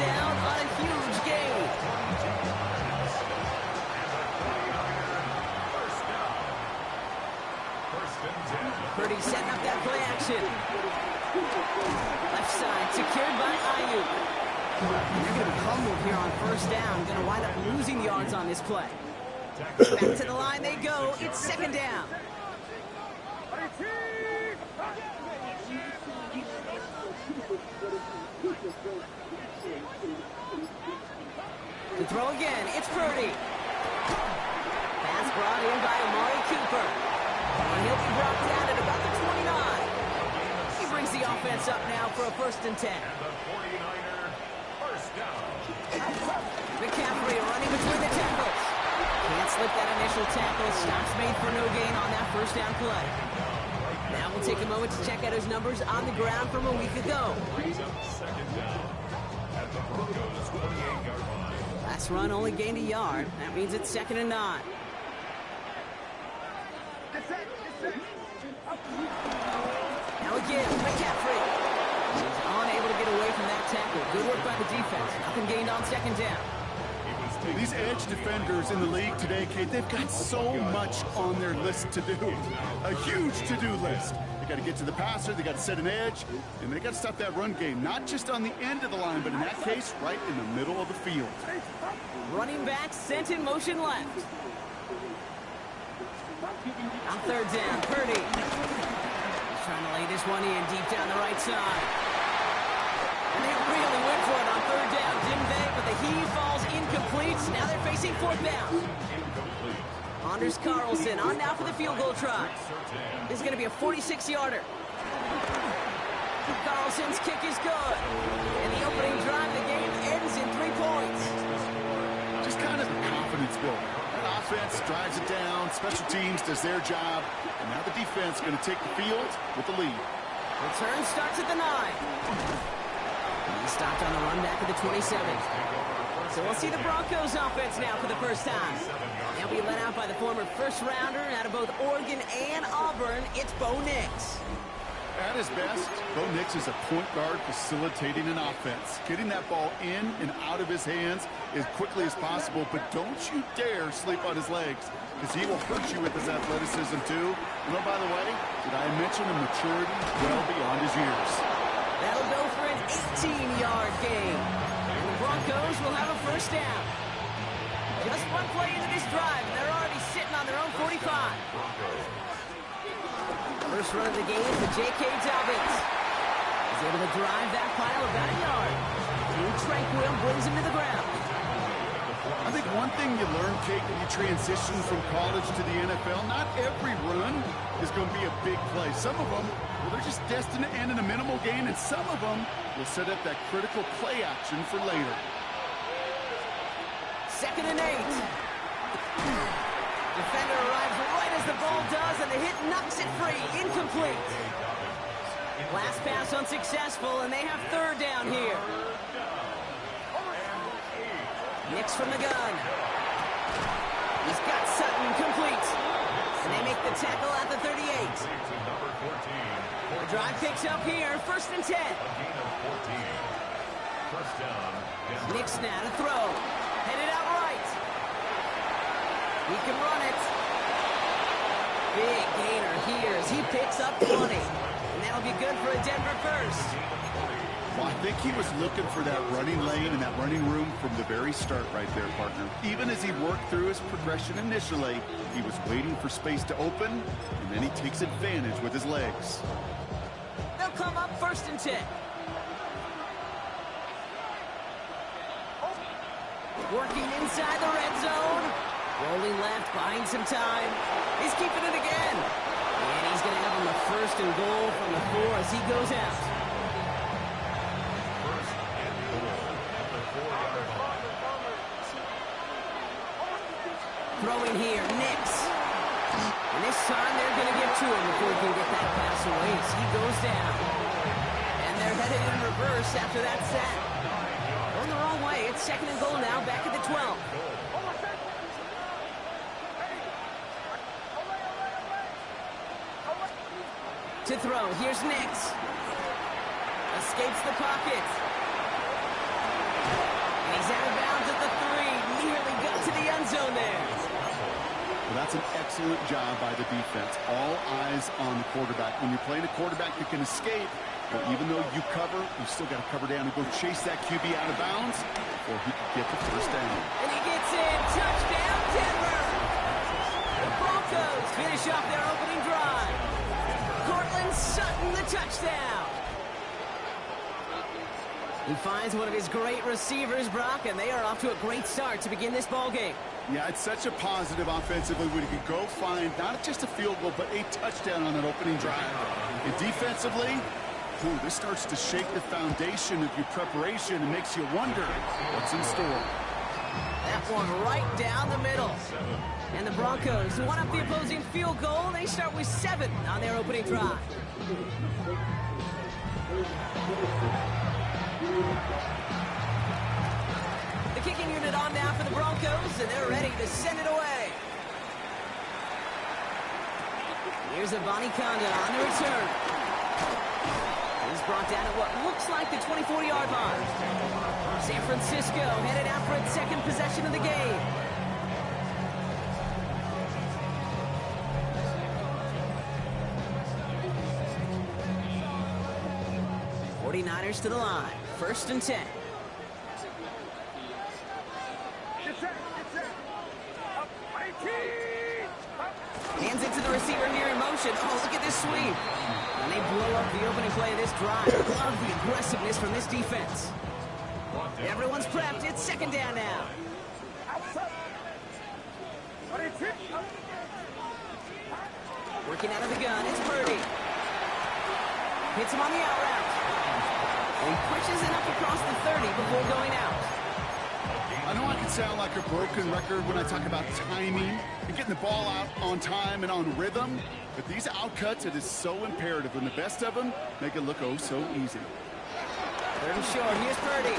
down on a huge gain. Purdy setting up that play action. Left side secured by Ayuk. They're going to fumble here on first down. Going to wind up losing yards on this play. Back to the line they go. It's second down. To throw again, it's Purdy. Pass brought in by Amari Cooper. And he'll be brought down at about the 29. He brings the offense up now for a 1st and 10. McCaffrey running between the tackles. Can't slip that initial tackle. Stops made for no gain on that 1st down play. Now we'll take a moment to check out his numbers on the ground from a week ago. Last run only gained a yard. That means it's 2nd and 9. Now again, McCaffrey. He's unable to get away from that tackle. Good work by the defense. Nothing gained on 2nd down. These edge defenders in the league today, Kate, they've got so much on their list to do. A huge to-do list. They got to get to the passer, they got to set an edge, and they got to stop that run game. Not just on the end of the line, but in that case, right in the middle of the field. Running back sent in motion left. On 3rd down, Purdy. He's trying to lay this one in deep down the right side. And they really went for it on 3rd down, didn't they? But the heave falls incomplete. Now they're facing 4th down. Anders Carlson on now for the field goal try. This is going to be a 46-yarder. Carlson's kick is good. And the opening drive of the game ends in 3 points. Just kind of a confidence builder. That offense drives it down. Special teams does their job. And now the defense is going to take the field with the lead. Return starts at the 9. He stopped on the run back at the 27. So we'll see the Broncos offense now for the first time. They'll be led out by the former 1st-rounder out of both Oregon and Auburn. It's Bo Nix. At his best, Bo Nix is a point guard facilitating an offense. Getting that ball in and out of his hands as quickly as possible, but don't you dare sleep on his legs, because he will hurt you with his athleticism too. And oh, by the way, did I mention a maturity well beyond his years? That'll go for an 18-yard gain. And the Broncos will have a 1st down. Just one play into this drive, and they're already sitting on their own 45. First run of the game for J.K. Dobbins. He's able to drive that pile about a yard. Drew Tranquil brings him to the ground. I think one thing you learn, Kate, when you transition from college to the NFL, not every run is going to be a big play. Some of them, well, they're just destined to end in a minimal gain, and some of them will set up that critical play action for later. 2nd and 8. Defender arrives right as the ball does, and the hit knocks it free. Incomplete. Last pass unsuccessful, and they have 3rd down here. Nix from the gun. He's got Sutton complete. And they make the tackle at the 38. The drive picks up here, 1st and 10. Nix now to throw. Headed out right. He can run it. Big gainer here as he picks up 20. And that'll be good for a Denver 1st. Well, I think he was looking for that running lane and that running room from the very start right there, partner. Even as he worked through his progression initially, he was waiting for space to open, and then he takes advantage with his legs. They'll come up 1st and 10. Working inside the red zone. Rolling left, buying some time. He's keeping it again. And he's going to have him a 1st and goal from the 4 as he goes out. Throwing here, Nix. And this time they're going to get to him before he can get that pass away as he goes down. And they're headed in reverse after that sack. Going the wrong way. It's 2nd and goal now, back at the 12. To throw, here's Nix. Escapes the pocket. And he's out of bounds at the 3. Nearly got to the end zone there. Well, that's an excellent job by the defense. All eyes on the quarterback. When you're playing a quarterback that can escape, well, even though you cover, you still got to cover down and go chase that QB out of bounds before he can get the first down. And he gets in. Touchdown, Denver. The Broncos finish off their opening drive. Cortland Sutton, the touchdown. He finds one of his great receivers, Brock, and they are off to a great start to begin this ball game. Yeah, it's such a positive offensively when you can go find not just a field goal, but a touchdown on that opening drive. And defensively, this starts to shake the foundation of your preparation and makes you wonder what's in store. That one right down the middle. And the Broncos one up the opposing field goal. They start with 7 on their opening drive. The kicking unit on now for the Broncos, and they're ready to send it away. Here's a Bonnie Conda on the return. He's brought down at what looks like the 24-yard line. San Francisco headed out for its second possession of the game. '49ers to the line. 1st and 10. Hands it to the receiver here in motion. Oh, look at this sweep. And they blow up the opening play of this drive. Love the aggressiveness from this defense. Everyone's prepped. It's 2nd down now. Working out of the gun. It's Purdy. Hits him on the out route. And he pushes it up across the 30 before going out. I know I can sound like a broken record when I talk about timing and getting the ball out on time and on rhythm, but these outcuts, it is so imperative, and the best of them make it look oh so easy. 3rd and short. Here's Purdy.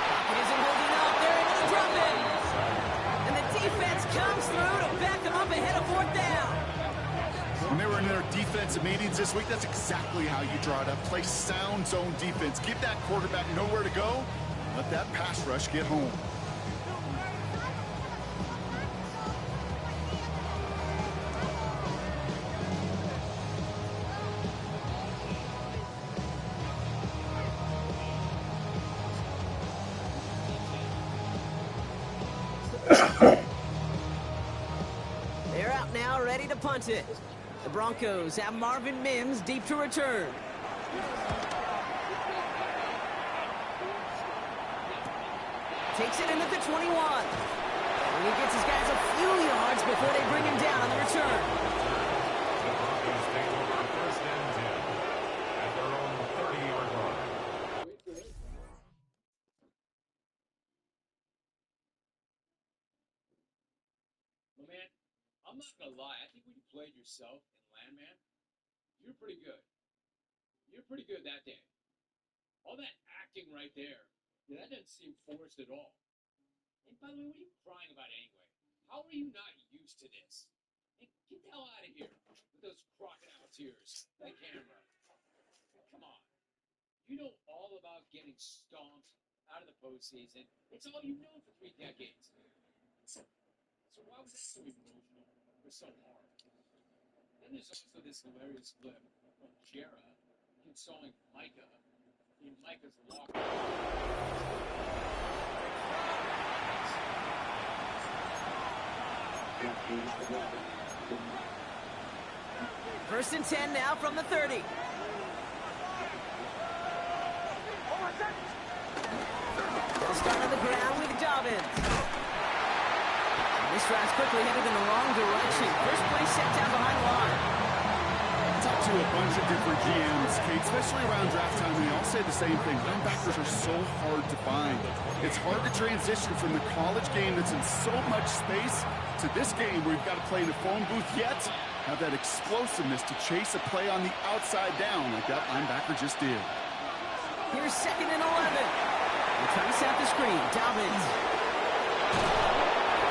Pocket isn't holding up. They're able to drop it. And the defense comes through to back them up ahead of 4th down. When they were in their defensive meetings this week, that's exactly how you draw it up. Play sound zone defense. Give that quarterback nowhere to go. Let that pass rush get home. They're out now, ready to punt it. The Broncos have Marvin Mims deep to return. Takes it in at the 21. And he gets his guys a few yards before they bring him down on the return. Well, man, I'm not going to lie. I think when you played yourself in Landman, you're pretty good. You're pretty good that day. All that acting right there, that doesn't seem forced at all. And by the way, what are you crying about anyway? How are you not used to this? Hey, get the hell out of here with those crocodile tears. The camera. Come on. You know all about getting stomped out of the postseason. It's all you've known for 3 decades. So why was that so emotional or so hard? Then there's also this hilarious clip of Jera consoling Micah in Micah's locker room. 1st and 10 now from the 30. They'll start on the ground with Dobbins. This drive's quickly headed in the wrong direction. First play set down behind the line. Talk to a bunch of different GMs, Kate, especially around draft time, and they all say the same thing. Linebackers are so hard to find. It's hard to transition from the college game that's in so much space to this game where you've got to play in a phone booth, yet have that explosiveness to chase a play on the outside down like that linebacker just did. Here's 2nd and 11. They're trying to set the screen. Dobbins.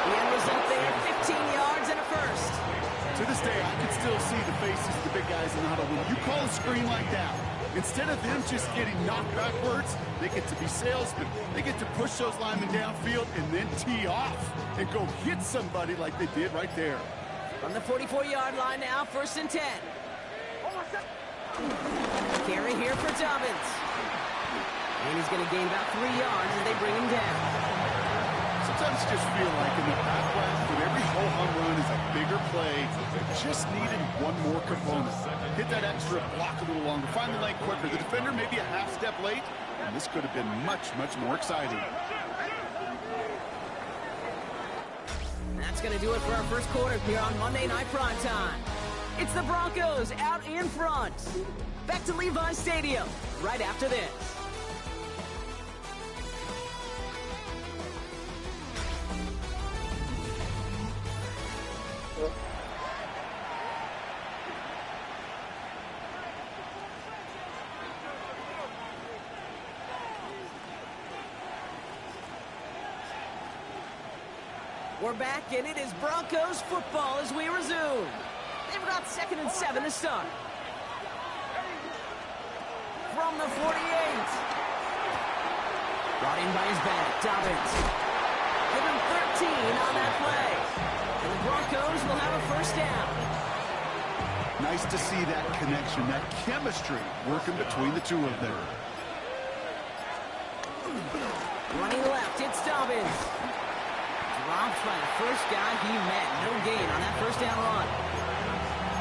The end result there, 15 yards and a first. To this day, I can still see the faces of the big guys in the huddle. When you call a screen like that, Instead of them just getting knocked backwards, they get to be salesmen. They get to push those linemen downfield and then tee off and go hit somebody like they did right there. From the 44-yard line now, 1st and 10. Carry here for Dobbins. And he's going to gain about 3 yards as they bring him down. Sometimes you just feel like in the background, with every ho-hum run is a bigger play. Just needed one more component. Hit that extra block a little longer. Find the lane quicker. The defender maybe a half step late, and this could have been much, much more exciting. That's going to do it for our first quarter here on Monday Night Primetime. It's the Broncos out in front. Back to Levi Stadium right after this. We're back, and it is Broncos football as we resume. They've got 2nd and 7 to start. From the 48. Brought in by his back, Dobbins. Give him 13 on that play. And the Broncos will have a 1st down. Nice to see that connection, that chemistry working between the two of them. Running left, it's Dobbins. Dropped by the first guy he met. No gain on that 1st down run.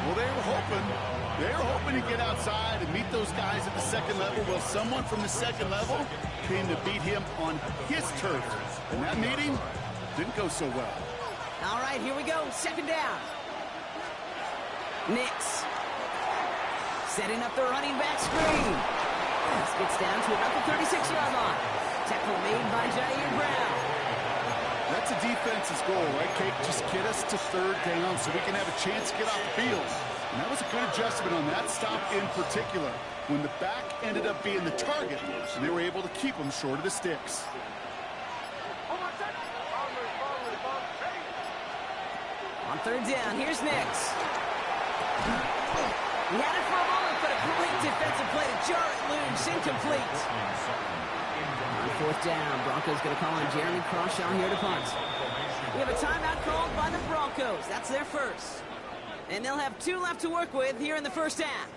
Well, they were hoping to get outside and meet those guys at the 2nd level. Well, someone from the 2nd level came to beat him on his turf. And that meeting didn't go so well. All right, here we go. 2nd down. Nix. Setting up the running back screen. This gets down to about the 36-yard line. Tackle made by Jair Brown. That's a defense's goal, right, Kate? Just get us to 3rd down so we can have a chance to get off the field. And that was a good adjustment on that stop in particular, when the back ended up being the target, and they were able to keep him short of the sticks. On 3rd down, here's Nix. He had it for a moment, but a great defensive play to jar it loose, incomplete. On 4th down, Broncos going to call on Jeremy Crawshaw here to punt. We have a timeout called by the Broncos. That's their 1st. And they'll have 2 left to work with here in the 1st half.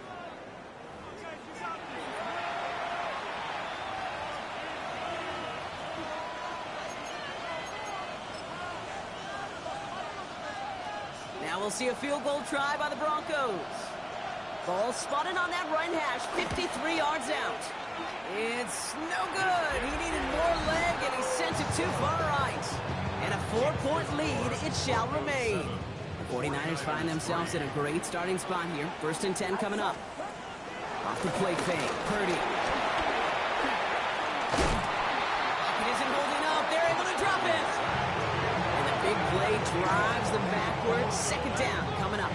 Now we'll see a field goal try by the Broncos. Ball spotted on that right hash, 53 yards out. It's no good. He needed more leg, and he sent it too far right. And a 4-point lead, it shall remain. The 49ers find themselves in a great starting spot here. 1st and 10 coming up. Off the play fake, Purdy. It isn't holding up. They're able to drop it. And the big play drives them backwards. 2nd down coming up.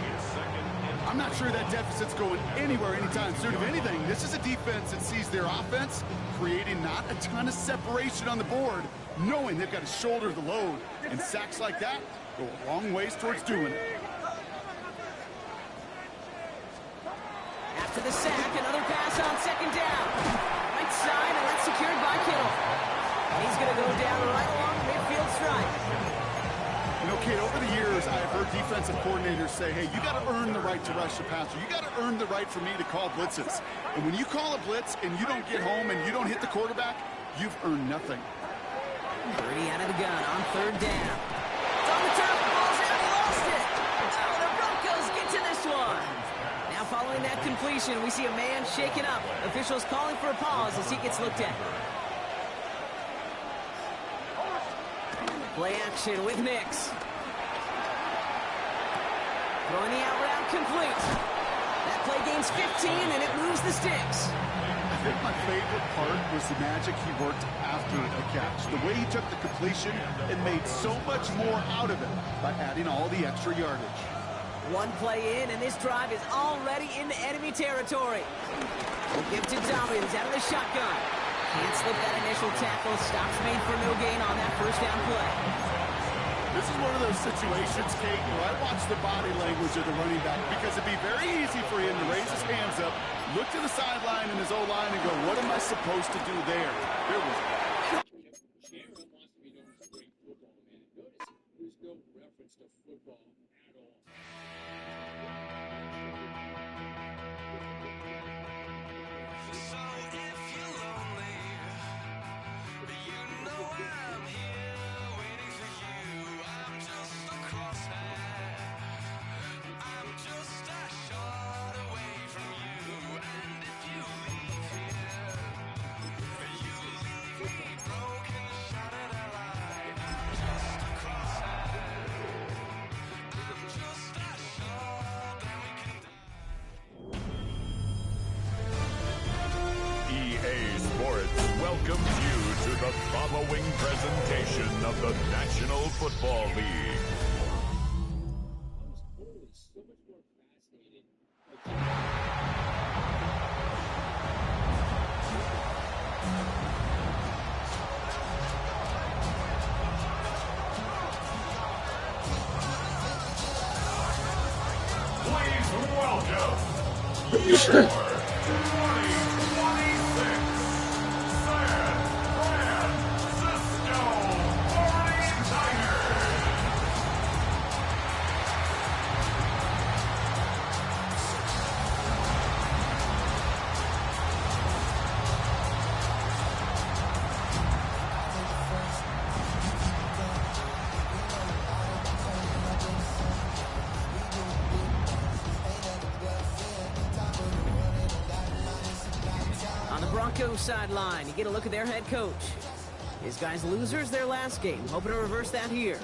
I'm not sure that deficit's going anywhere anytime soon. If anything, this is a defense that sees their offense creating not a ton of separation on the board, knowing they've got to shoulder the load. And sacks like that go a long ways towards doing it. After the sack, another pass on 2nd down. Right side, and that's secured by Kittle. And he's going to go down right along the midfield stripe. You know, Kate, over the years, I've heard defensive coordinators say, hey, you got to earn the right to rush the passer. You got to earn the right for me to call blitzes. And when you call a blitz and you don't get home and you don't hit the quarterback, you've earned nothing. Purdy out of the gun on 3rd down. It's on the turf, the ball's out, he lost it. Oh, the Broncos get to this one. Now following that completion, we see a man shaken up. Officials calling for a pause as he gets looked at. Play action with Nix. Throwing the out route complete. That play gains 15, and it moves the sticks. I think my favorite part was the magic he worked after the catch. The way he took the completion and made so much more out of it by adding all the extra yardage. One play in, and this drive is already into enemy territory. We'll give to Dobbins out of the shotgun. Can't slip that initial tackle. Stops made for no gain on that 1st down play. This is one of those situations, Kate, where I watch the body language of the running back because it'd be very easy for him to raise his hands up, look to the sideline and his O-line and go, what am I supposed to do there? There was... Cameron wants to be known as a great football man. Notice there's no reference to football at all. So if you're lonely, you know I'm here waiting for you. I'm just a crosshair. I'm just a shot away from you. And if you leave here, you leave me broken, shattered alive. I'm just a crosshair. I'm just a shot, and we can die. EA Sports welcomes you to the following presentation of the National Football League. I was totally so much more fascinated. Please welcome your 2026 San Francisco 49ers. On the Broncos sideline, you get a look at their head coach. His guys losers their last game, hoping to reverse that here.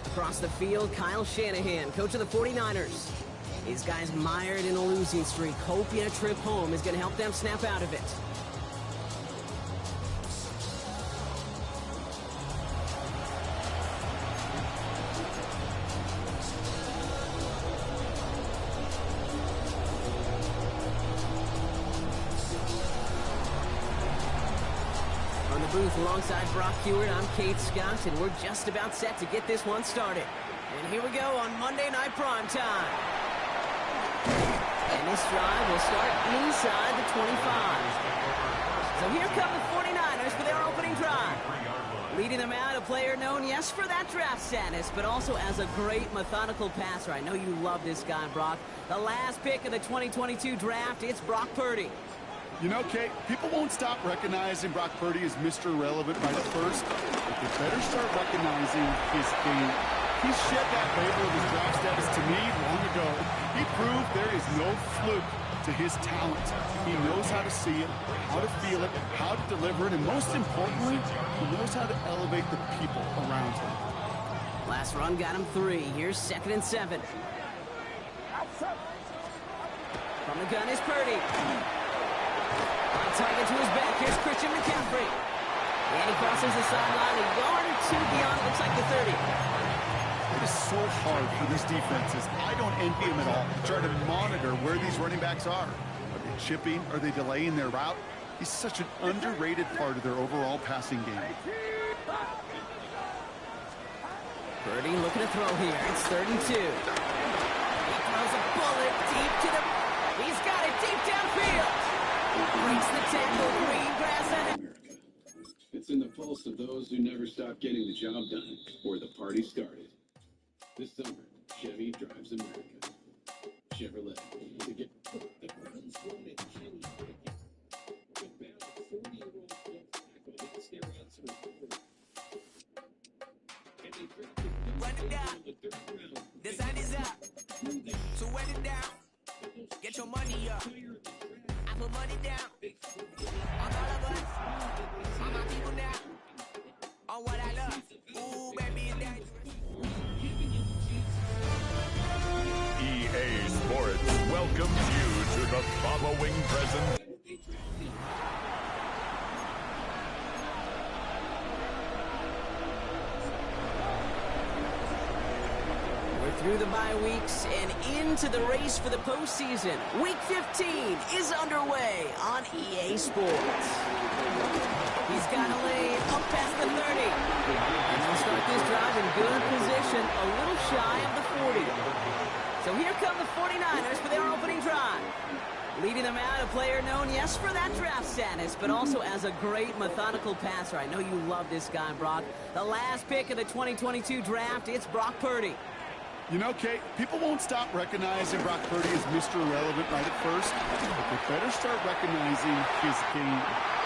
Across the field, Kyle Shanahan, coach of the 49ers. His guys mired in a losing streak, hoping a trip home is going to help them snap out of it. On the booth alongside Brock Hewitt, I'm Kate Scott, and we're just about set to get this one started. And here we go on Monday Night Primetime. And this drive will start inside the 25. So here come the 49ers for their opening drive. Leading them out, a player known, yes, for that draft status, but also as a great methodical passer. I know you love this guy, Brock. The last pick of the 2022 draft, it's Brock Purdy. You know, Kate, people won't stop recognizing Brock Purdy as Mr. Irrelevant right at first, but they better start recognizing his game. He shed that label of his draft status to me long ago. He proved there is no fluke to his talent. He knows how to see it, how to feel it, how to deliver it, and most importantly, he knows how to elevate the people around him. Last run got him 3. Here's 2nd and 7. From the gun is Purdy. On target to his back. Here's Christian McCaffrey. And he crosses the sideline. A yard or two beyond, looks like the 30. It is so hard for these defenses. I don't envy them at all. Trying to monitor where these running backs are. Are they chipping? Are they delaying their route? He's such an underrated part of their overall passing game. Purdy looking to throw here. It's 3rd and 2. He throws a bullet deep to the... He's got it deep downfield. Breaks the tackle. Green grass and... It's in the pulse of those who never stop getting the job done or the party started. This summer, Chevy drives America. Chevrolet. To get the grounds rolling, Chevy. About a 40-year-old left tackle with the stereotypes of his forward. And they drafted Run it down. in the 3rd round. The sun is up. So run it down. Get your money up. I put money down. On all of us. On my people now. On what I love. Ooh, baby, it's dangerous. EA Sports welcomes you to the following presentation. Through the bye weeks and into the race for the postseason. Week 15 is underway on EA Sports. He's got to lay a past the 30. And they'll start this drive in good position, a little shy of the 40. So here come the 49ers for their opening drive. Leading them out, a player known, yes, for that draft status, but also as a great methodical passer. I know you love this guy, Brock. The last pick of the 2022 draft, it's Brock Purdy. You know, Kate, people won't stop recognizing Brock Purdy as Mr. Irrelevant right at first, but they better start recognizing his game.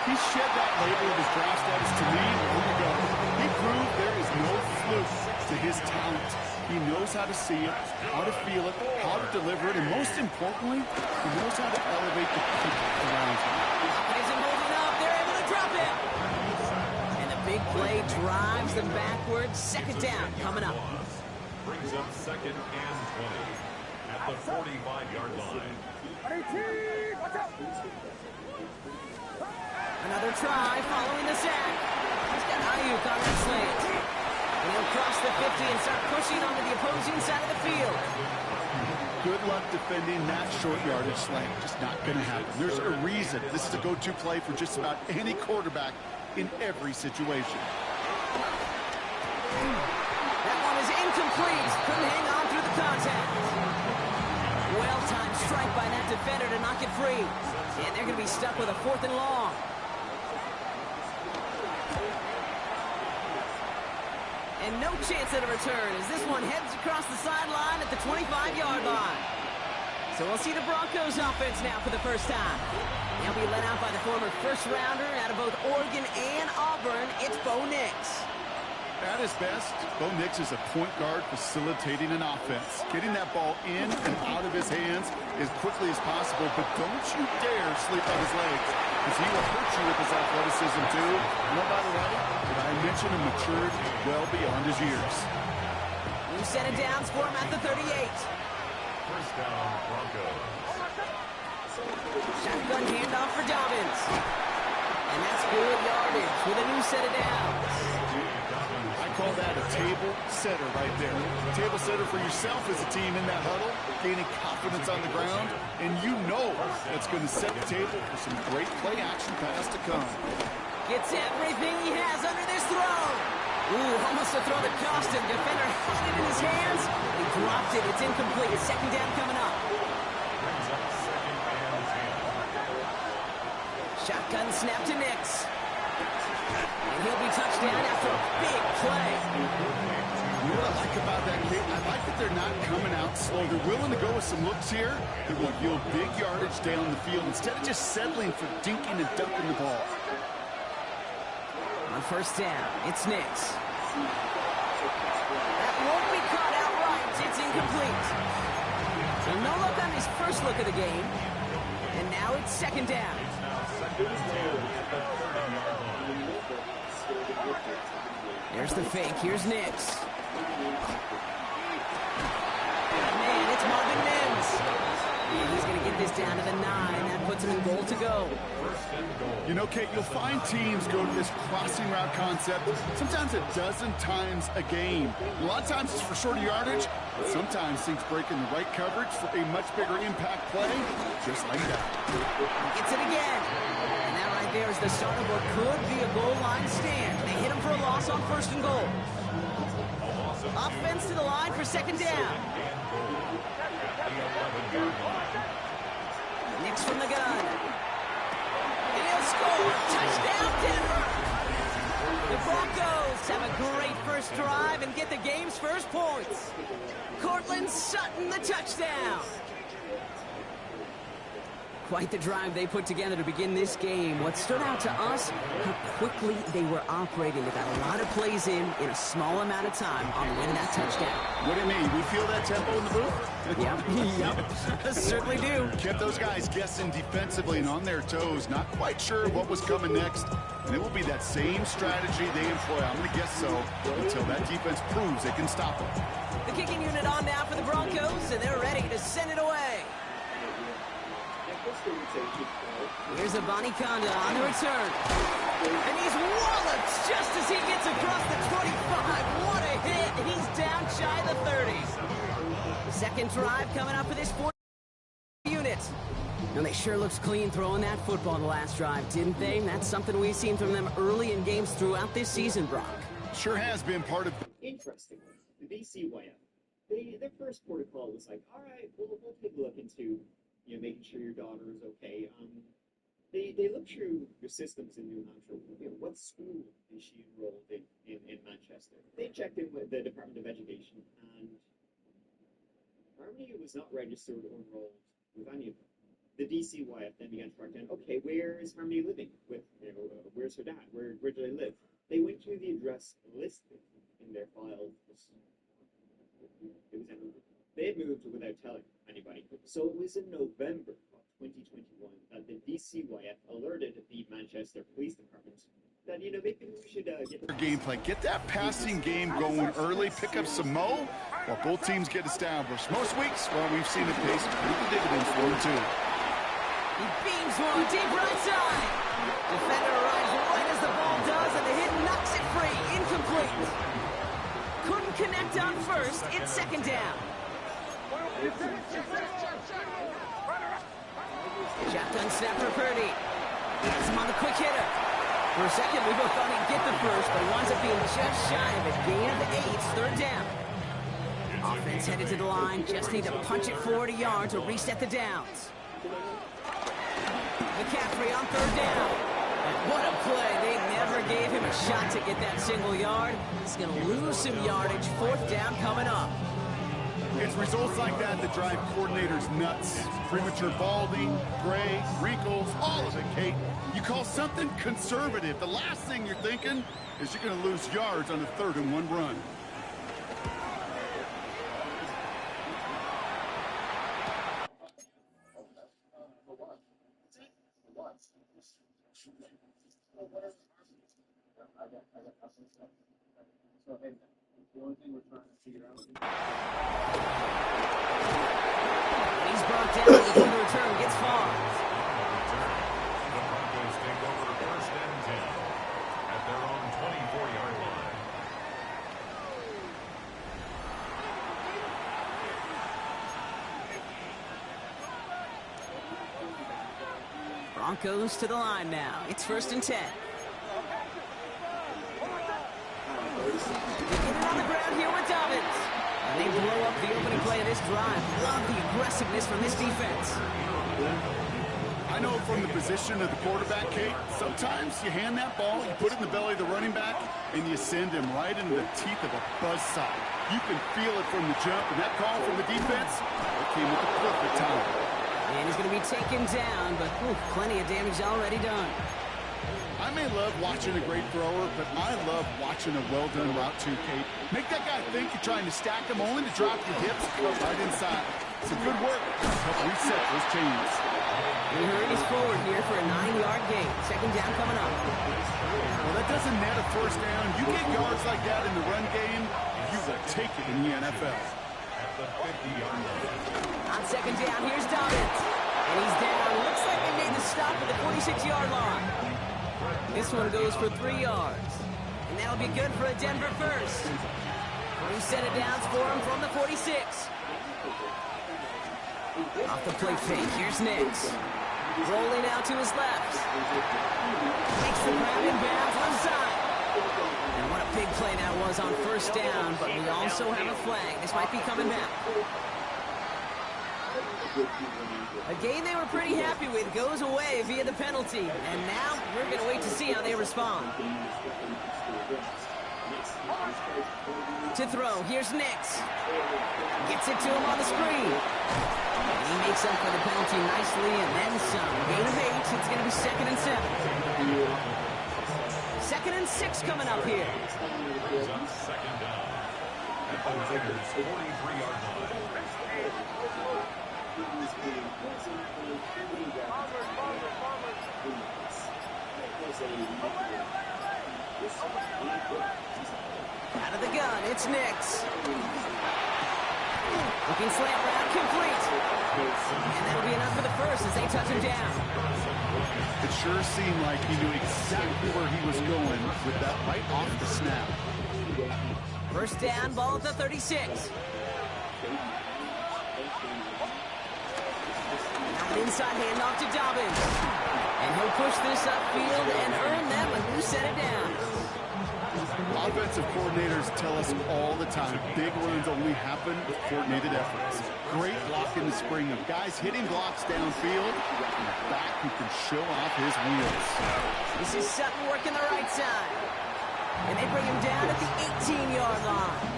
He shed that label of his draft status to me long ago. He proved there is no fluke to his talent. He knows how to see it, how to feel it, how to deliver it, and most importantly, he knows how to elevate the people around him. Isn't holding up. They're able to drop him. And the big play drives them backwards. Second down coming up. Brings up 2nd and 20 at the 45-yard line. Another try following the sack. He's got Ayuk on that slant. And he'll cross the 50 and start pushing onto the opposing side of the field. Good luck defending that short yardage slant. Just not going to happen. There's a reason this is a go-to play for just about any quarterback in every situation. That one is incomplete. Couldn't hang on through the contact. Well-timed strike by that defender to knock it free. And they're going to be stuck with a 4th and long. And no chance at a return as this one heads across the sideline at the 25-yard line. So we'll see the Broncos offense now for the first time. They'll be led out by the former first-rounder out of both Oregon and Auburn. It's Bo Nix. At his best, Bo Nix is a point guard facilitating an offense, getting that ball in and out of his hands as quickly as possible, but don't you dare sleep on his legs, because he will hurt you with his athleticism too. And oh, by the way, did I mention a maturity well beyond his years? We set it down, score him at the 38. First down, Broncos. Shotgun handoff for Dobbins. And that's good yardage with a new set of downs. I call that a table setter right there. Table setter for yourself as a team in that huddle, gaining confidence on the ground, and you know that's going to set the table for some great play action pass to come. Gets everything he has under this throw. Ooh, almost a throw that cost him. Defender had it in his hands. He dropped it. It's incomplete. Second down coming up. Shotgun snap to Nix. And he'll be touchdown after a big play. You know what I like about that, Kate? I like that they're not coming out slow. They're willing to go with some looks here. They want to yield big yardage down the field instead of just settling for dinking and dunking the ball. On first down, it's Nix. That won't be caught outright. It's incomplete. So no look on his first look of the game. And now it's second down. There's the fake. Here's Nix. Man, it's Marvin Mims. And he's going to get this down to the 9. That puts him in goal to go. You know, Kate, you'll find teams go to this crossing route concept sometimes a dozen times a game. A lot of times it's for shorter yardage, but sometimes things break in the right coverage for a much bigger impact play, just like that. Gets it again. And that right there is the start of what could be a goal line stand. They hit him for a loss on first and goal. Offense to the line for second down. Nix from the gun. And he'll score. Touchdown, Denver. The Broncos have a great first drive and get the game's first points. Cortland Sutton, the touchdown. Quite the drive they put together to begin this game. What stood out to us, how quickly they were operating. They got a lot of plays in a small amount of time on the way to that touchdown. What do you mean? We feel that tempo in the booth? Yep. Certainly do. Kept those guys guessing defensively and on their toes, not quite sure what was coming next. And it will be that same strategy they employ, I'm going to guess so, until that defense proves they can stop them. The kicking unit on now for the Broncos, and they're ready to send it away. Here's a Conda on the return. And he's walloped just as he gets across the 25. What a hit. He's down shy of the 30. Second drive coming up for this 4 unit. And they sure looked clean throwing that football the last drive, didn't they? And that's something we've seen from them early in games throughout this season, Brock. Sure has been part of... Interestingly, the DCYF, their first protocol was like, all right, we'll take a look into, making sure your daughter is okay. They looked through your systems in New Hampshire. What school is she enrolled in Manchester? They checked in with the Department of Education, and Harmony was not registered or enrolled with any of them. The DCYF then began to track down, okay, where is Harmony living? Where's her dad? Where do they live? They went to the address listed in their file. They had moved without telling anybody. So it was in November of 2021 that the DCYF alerted the Manchester Police Department that, maybe we should get... Gameplay. Get that passing game going early, pick up some mo, while both teams get established. Most weeks, well, we've seen it pay some pretty good dividends for them, too. He beams one deep right side. Defender arrives right as the ball does, and the hit knocks it free. Incomplete. Couldn't connect on first. It's second down. Shotgun snap for Purdy. Has him on the quick hitter. For a second, we both thought he'd get the first, but he winds up being just shy of a gain of 8, third down. Offense headed to the line. Just need to punch it 40 yards to reset the downs. McCaffrey on third down. And what a play. They never gave him a shot to get that single yard. He's going to lose some yardage. Fourth down coming up. It's results like that that drive coordinators nuts. Premature balding, gray, wrinkles, all of it, Kate. You call something conservative. The last thing you're thinking is you're going to lose yards on a 3rd and 1 run. He's brought down before the return gets far. The Broncos take over 1st and 10 at their own 24-yard line. Broncos to the line now. It's 1st and 10. They get it on the ground here with Dobbins. And they blow up the opening play of this drive. Love the aggressiveness from this defense. I know from the position of the quarterback, Kate, sometimes you hand that ball, you put it in the belly of the running back, and you send him right into the teeth of a buzzsaw. You can feel it from the jump, and that call from the defense, it came at the perfect time. And he's going to be taken down, but plenty of damage already done. I may love watching a great thrower, but I love watching a well-done route too, Kate. Make that guy think you're trying to stack him only to drop your hips right inside. Some good work to help reset those chains. He hurries forward here for a 9-yard gain. Second down coming up. Well, that doesn't net a first down. You get yards like that in the run game, you will take it in the NFL. At the 50-yard line. On second down, here's Dobbins. And he's down. Looks like they made the stop at the 46-yard line. This one goes for 3 yards. And that'll be good for a Denver first. 3 set of downs for him from the 46. Off the play fake, here's Nix. Rolling out to his left. Makes the grab in bounds left side. And what a big play that was on first down, but we also have a flag. This might be coming back. A game they were pretty happy with goes away via the penalty. And now we're going to wait to see how they respond. To throw, here's Nix. Gets it to him on the screen. And he makes up for the penalty nicely and then some. Gain of 8, it's going to be 2nd and 7. 2nd and 6 coming up here. Brings up 2nd down at the Raiders' 43-yard line. Out of the gun, it's Nix. Looking slant route, complete. And that'll be enough for the first as they touch him down. It sure seemed like he knew exactly where he was going with that right off the snap. First down, ball at the 36. Now an inside handoff to Dobbins. And he'll push this upfield and earn them a new set of downs. Offensive coordinators tell us all the time, big runs only happen with coordinated efforts. Great block in the spring of guys hitting blocks downfield, and a back who can show off his wheels. This is Sutton working the right side. And they bring him down at the 18-yard line.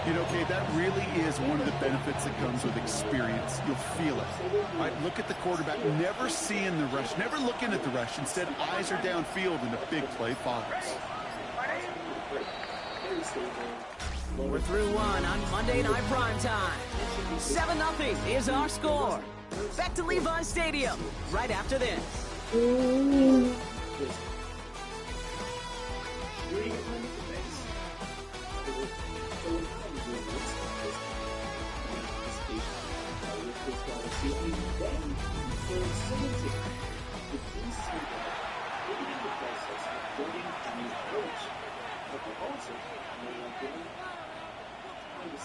You know, Kay, that really is one of the benefits that comes with experience. You'll feel it. All right, look at the quarterback, never seeing the rush, never looking at the rush. Instead, eyes are downfield, and a big play follows. We're through one on Monday Night Primetime. 7-0 is our score. Back to Levi's Stadium right after this.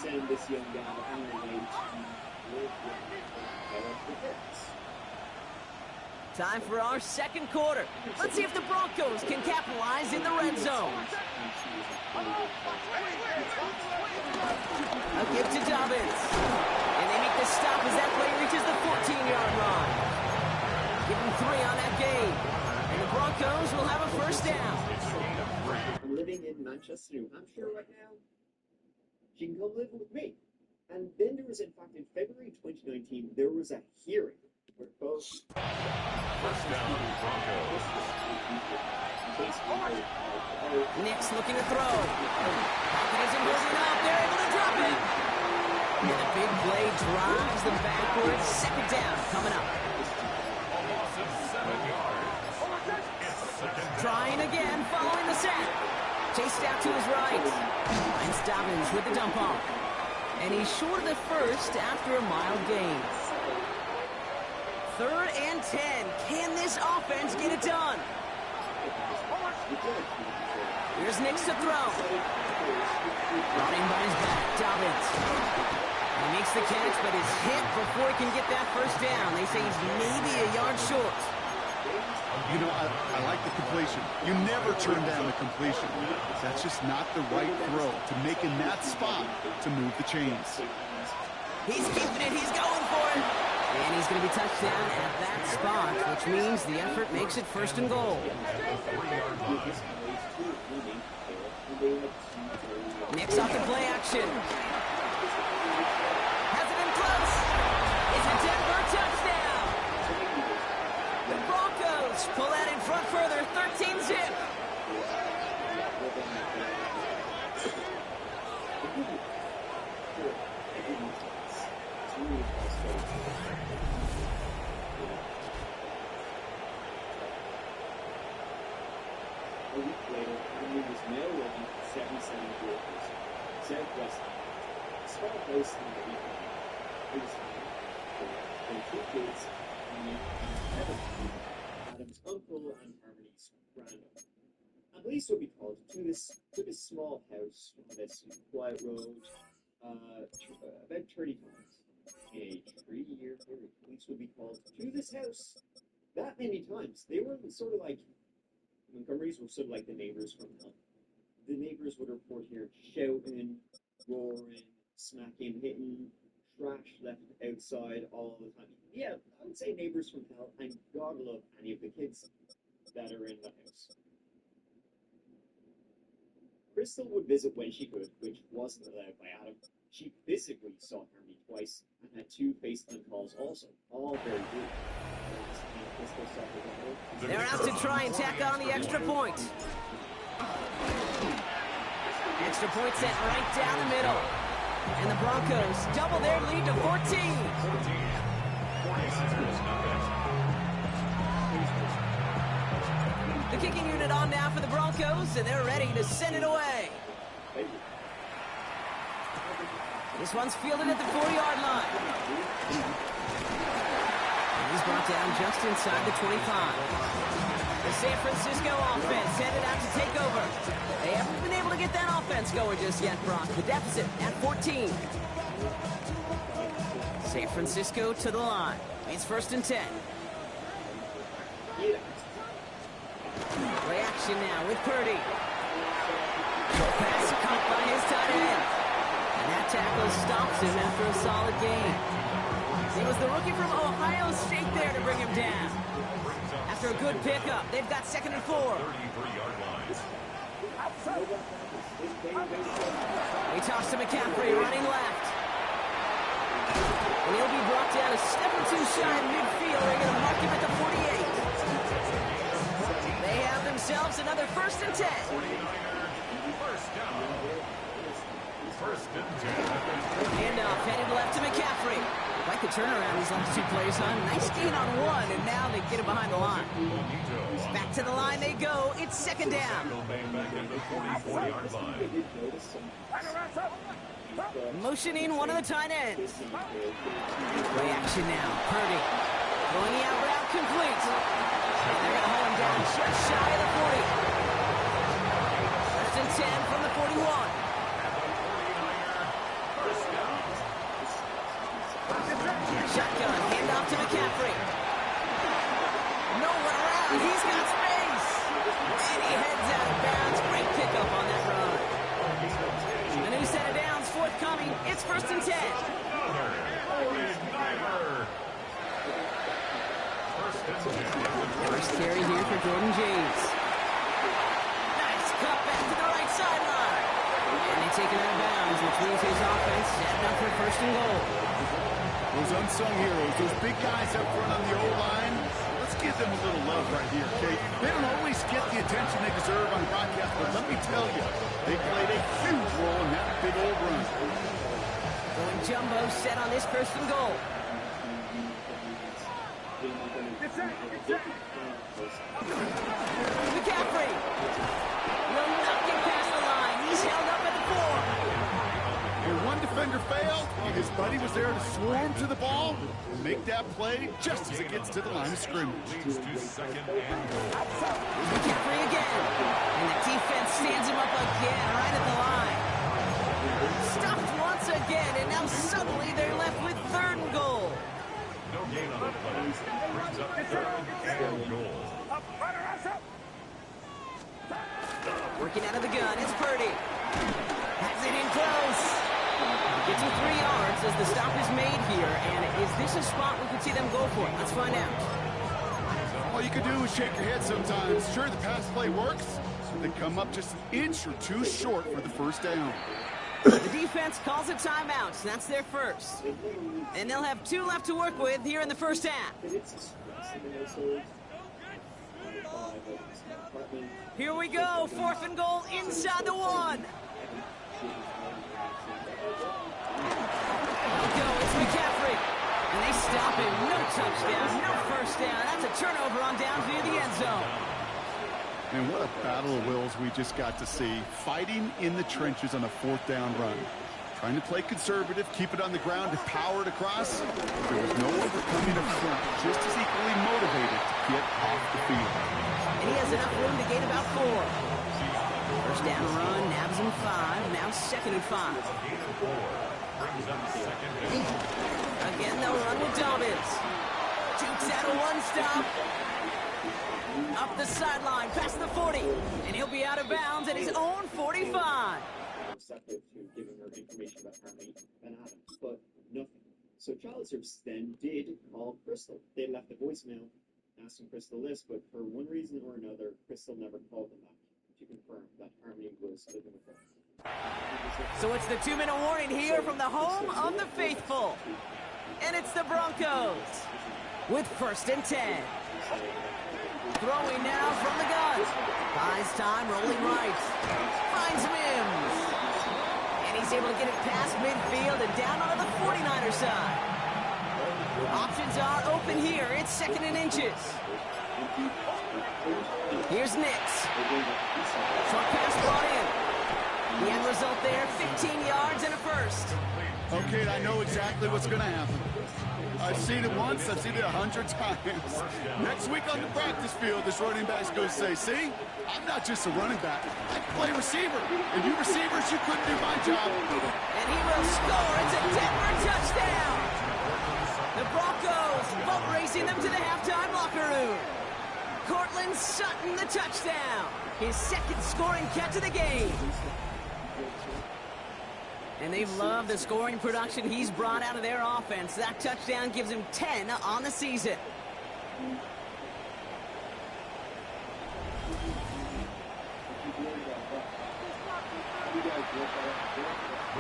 Send this young guy on the way to work with Time for our second quarter. Let's see if the Broncos can capitalize in the red zone. A give to Dobbins. And they make the stop as that play reaches the 14-yard line. Give them 3 on that game. And the Broncos will have a first down. I'm living in Manchester, New Hampshire right now. She can come live with me. And then there was, in fact, in February 2019, there was a hearing where both... First down, Broncos. Nick's looking to throw. Pocket isn't moving up. They're able to drop it. And the big play drives them backwards. Second down coming up. A loss of 7 yards. It's second down. Trying again, following the sack. Chased out to his right. Finds Dobbins with the dump off. And he's short of the first after a mild gain. 3rd and 10. Can this offense get it done? Here's Nix to throw. Brought in by his back, Dobbins. He makes the catch, but is hit before he can get that first down. They say he's maybe a yard short. You know, I like the completion. You never turn down a completion. That's just not the right throw to make in that spot to move the chains. He's keeping it. He's going for it. And he's going to be touched down at that spot, which means the effort makes it 1st and goal. Nick's off the play action. Has it in close. It's a Denver touchdown. The Broncos pull that in front further, 13-zip. A week later, Henry was mail ready 77 Broncos, Southwest, small house in the weekend. It was fine. 2 kids, Adam's uncle and Harmony's granddaughter. And police would be called to this small house on this quiet road about 30 times. In a 3-year period, police would be called to this house that many times. They were sort of like, Montgomery's were sort of like the neighbors from hell. The neighbors would report here shouting, roaring, smacking, hitting, trash left outside all the time. Yeah, I would say neighbors from hell, and God love any of the kids that are in the house. Crystal would visit when she could, which wasn't allowed by Adam. She physically saw Harmony twice and had 2 FaceTime calls also, all very good. They're out to try and tack on the extra point. Extra point set right down the middle. And the Broncos double their lead to 14. The kicking unit on now for the Broncos, and they're ready to send it away. This one's fielded at the 4-yard line. He's brought down just inside the 25. The San Francisco offense headed out to take over. They haven't been able to get that offense going just yet, Brock. The deficit at 14. San Francisco to the line. It's 1st and 10. Play action now with Purdy. Short pass caught by his tight end. And that tackle stops him after a solid gain. It was the rookie from Ohio State there to bring him down. After a good pickup, they've got 2nd and 4. 33-yard line. He tossed to McCaffrey, running left. And he'll be brought down a step or two shy of midfield. They're going to mark him at the 48. They have themselves another 1st and 10. 49er, 1st down. 1st and 10. Handoff headed left to McCaffrey. Like the turnaround these last 2 plays, huh? Nice gain on 1, and now they get him behind the line. Back to the line they go. It's 2nd down. Back at the 44-yard line. Motioning one of the tight ends. Play action now. Purdy. Throwing the out route complete. And they're going to hold him down just shy of the 40. 1st and 10 from the 41. Shotgun, handoff to McCaffrey. No one around, he's got space. And he heads out of bounds. Great pickup on that run. A new set of downs forthcoming. It's 1st and 10. First carry here for Jordan James. Nice cut back to the right sideline. And they take it out of bounds, which means his offense setting up for 1st and goal. Those unsung heroes, those big guys up front on the O-line, let's give them a little love right here, okay? They don't always get the attention they deserve on broadcast, but let me tell you, they played a huge role in that big old run. Going jumbo set on this 1st and goal. McCaffrey will not get past the line. He's held up at the 4. And one defender failed, and his buddy was there to swarm to the ball and make that play just as it gets to the line of scrimmage. Leads to 2nd and goal. McCaffrey again. And the defense stands him up again right at the line. Stuffed once again, and now suddenly they're left with 3rd and goal. No gain on the play. Brings up 3rd and goal. Working out of the gun, it's Purdy. Has it in close. Gets him 3 yards as the stop is made here. And is this a spot we could see them go for? Let's find out. All you can do is shake your head sometimes. Sure, the pass play works. They come up just an inch or 2 short for the 1st down. The defense calls a timeout. So that's their first. And they'll have 2 left to work with here in the 1st half. Here we go. 4th and goal inside the 1. It's McCaffrey. And they stop him. No touchdown, no 1st down. That's a turnover on down near the end zone. And what a battle of wills we just got to see. Fighting in the trenches on a 4th down run. Trying to play conservative, keep it on the ground to power it across. There was no overcoming up front. Just as equally motivated to get off the field. And he has enough room to gain about 4. 1st down run, nabs him 5. Now 2nd and 5. Again, they'll run with Dobbins. Jukes out a 1-stop. Up the sideline, past the 40. And he'll be out of bounds at his own 45. Receptive to giving her information about Harmony and Adams, but nothing. So child services then did call Crystal. They left a voicemail asking Crystal this, but for one reason or another, Crystal never called them back to confirm that Harmony was living with them. So it's the 2-minute warning here from the home of the faithful. And it's the Broncos with 1st and 10. Throwing now from the gun. Buys time, rolling right. Finds Mims. And he's able to get it past midfield and down onto the 49er side. Options are open here. It's 2nd and inches. Here's Nix. Short pass brought in. The end result there, 15 yards and a 1st. Okay, I know exactly what's going to happen. I've seen it once, I've seen it 100 times. Next week on the practice field, this running back's going to say, see, I'm not just a running back, I play receiver. And you receivers, you couldn't do my job. And he will score. It's a Denver touchdown. The Broncos boat racing them to the halftime locker room. Cortland Sutton, the touchdown. His second scoring catch of the game. And they've loved the scoring production he's brought out of their offense. That touchdown gives him 10 on the season.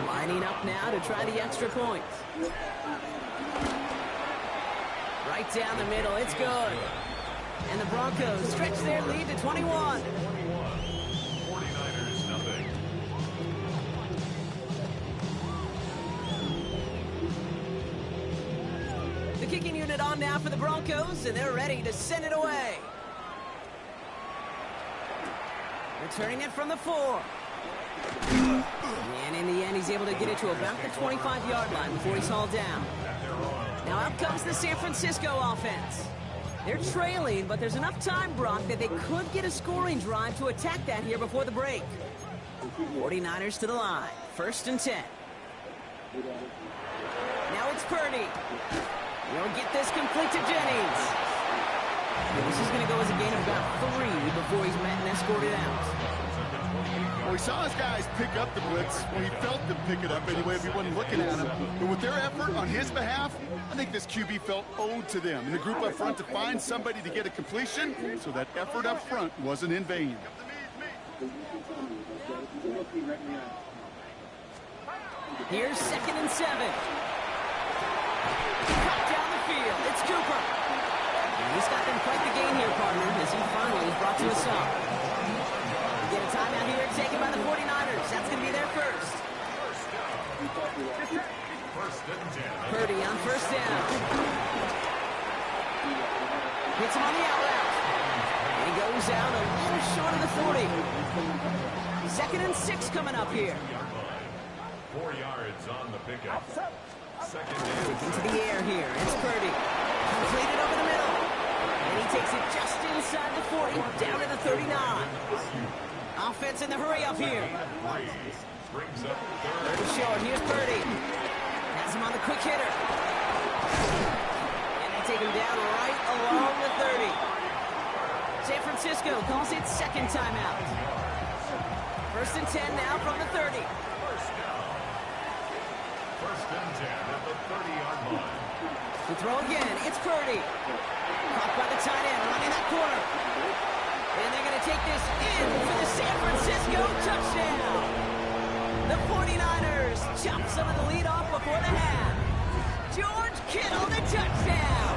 Lining up now to try the extra point. Right down the middle, it's good. And the Broncos stretch their lead to 21. 49ers nothing. The kicking unit on now for the Broncos, and they're ready to send it away. Returning it from the 4. And in the end, he's able to get it to about the 25-yard line before he's hauled down. Now out comes the San Francisco offense. They're trailing, but there's enough time, Brock, that they could get a scoring drive to attack that here before the break. 49ers to the line. 1st and 10. Now it's Purdy. He'll get this complete to Jennings. And this is going to go as a gain of about 3 before he's met and escorted out. Well, he saw his guys pick up the blitz. Well, he felt them pick it up anyway if he wasn't looking at him. But with their effort on his behalf, I think this QB felt owed to them. And the group up front to find somebody to get a completion, so that effort up front wasn't in vain. Here's 2nd and 7. Cut down the field. It's Cooper. And he's got them quite the game here, partner, as he finally is brought to a stop. Get a timeout here taken by the 49ers. That's going to be their first. Purdy on 1st down. Hits him on the out route. And he goes down a little short of the 40. 2nd and 6 coming up here. 4 yards on the pickup. 2nd Into the air here. It's Purdy. Completed over the middle. And he takes it just inside the 40, down to the 39. Offense in the hurry up here. brings up 3rd. Third and short. Here's Purdy. Has him on the quick hitter. And they take him down right along the 30. San Francisco calls it 2nd timeout. 1st and 10 now from the 30. 1st and 10 at the 30-yard line. To throw again, it's Purdy. Caught by the tight end, running that corner. And they're going to take this in for the San Francisco touchdown. The 49ers chop some of the lead off before the half. George Kittle, the touchdown.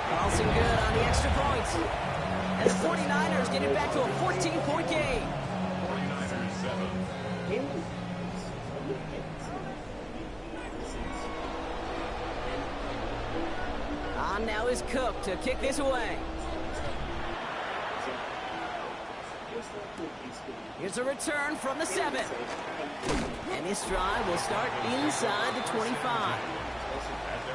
Carlson good on the extra points. And the 49ers get it back to a 14-point game. 49ers 7. On now is Cook to kick this away. Here's a return from the 7. And this drive will start inside the 25.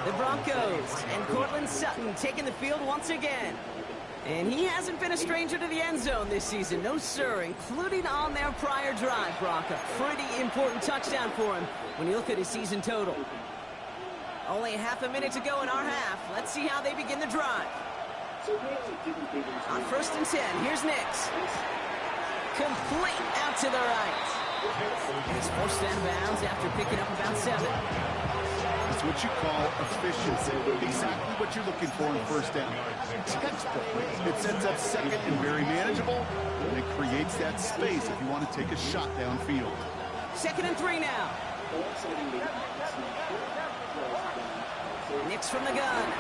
The Broncos and Cortland Sutton taking the field once again. And he hasn't been a stranger to the end zone this season. No, sir, including on their prior drive, Brock. A pretty important touchdown for him when you look at his season total. Only half a minute to go in our half. Let's see how they begin the drive. On 1st and 10, here's Nix. Complete out to the right. He's forced out of bounds after picking up about 7. It's what you call efficiency. Exactly what you're looking for in 1st down. Textbook. It sets up 2nd and very manageable, and it creates that space if you want to take a shot downfield. 2nd and 3 now. Nix from the gun.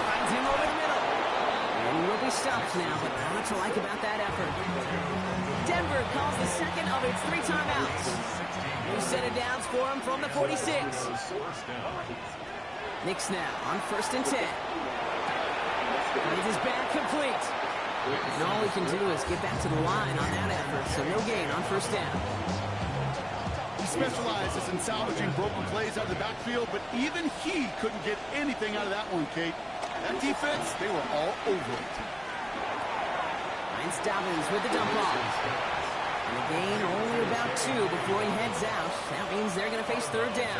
Finds him over the middle. And he will be stopped now, but not much to like about that effort. Denver calls the 2nd of its 3 timeouts. New set of downs for him from the 46. Nix now on 1st and 10. Plays his back complete. And all he can do is get back to the line on that effort, so no gain on 1st down. He specializes in salvaging broken plays out of the backfield, but even he couldn't get anything out of that one, Kate. That defense, they were all over it. Finds Dobbins with the dump off. And a gain only about 2 before he heads out. That means they're going to face 3rd down.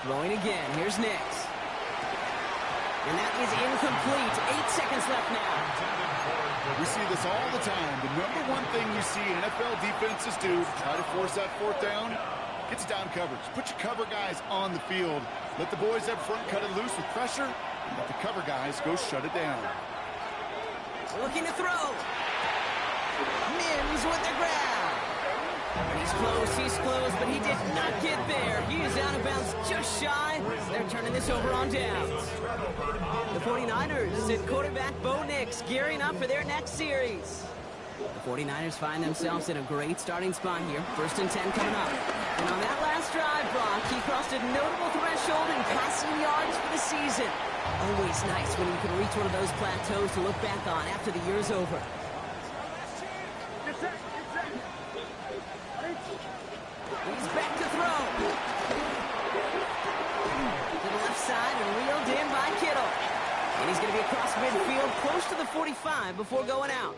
Throwing again. Here's Nix. And that is incomplete. 8 seconds left now. We see this all the time. The number one thing you see NFL defenses do to try to force that fourth down, gets down coverage. Put your cover guys on the field. Let the boys up front cut it loose with pressure. And let the cover guys go shut it down. Looking to throw. Mims with the grab. He's close, but he did not get there. He is out of bounds just shy. They're turning this over on downs. The 49ers send quarterback Bo Nix gearing up for their next series. The 49ers find themselves in a great starting spot here. 1st and 10 coming up. And on that last drive, Brock, he crossed a notable threshold in passing yards for the season. Always nice when you can reach one of those plateaus to look back on after the year's over. He's back to throw. To the left side and reeled in by Kittle. And he's going to be across midfield close to the 45 before going out.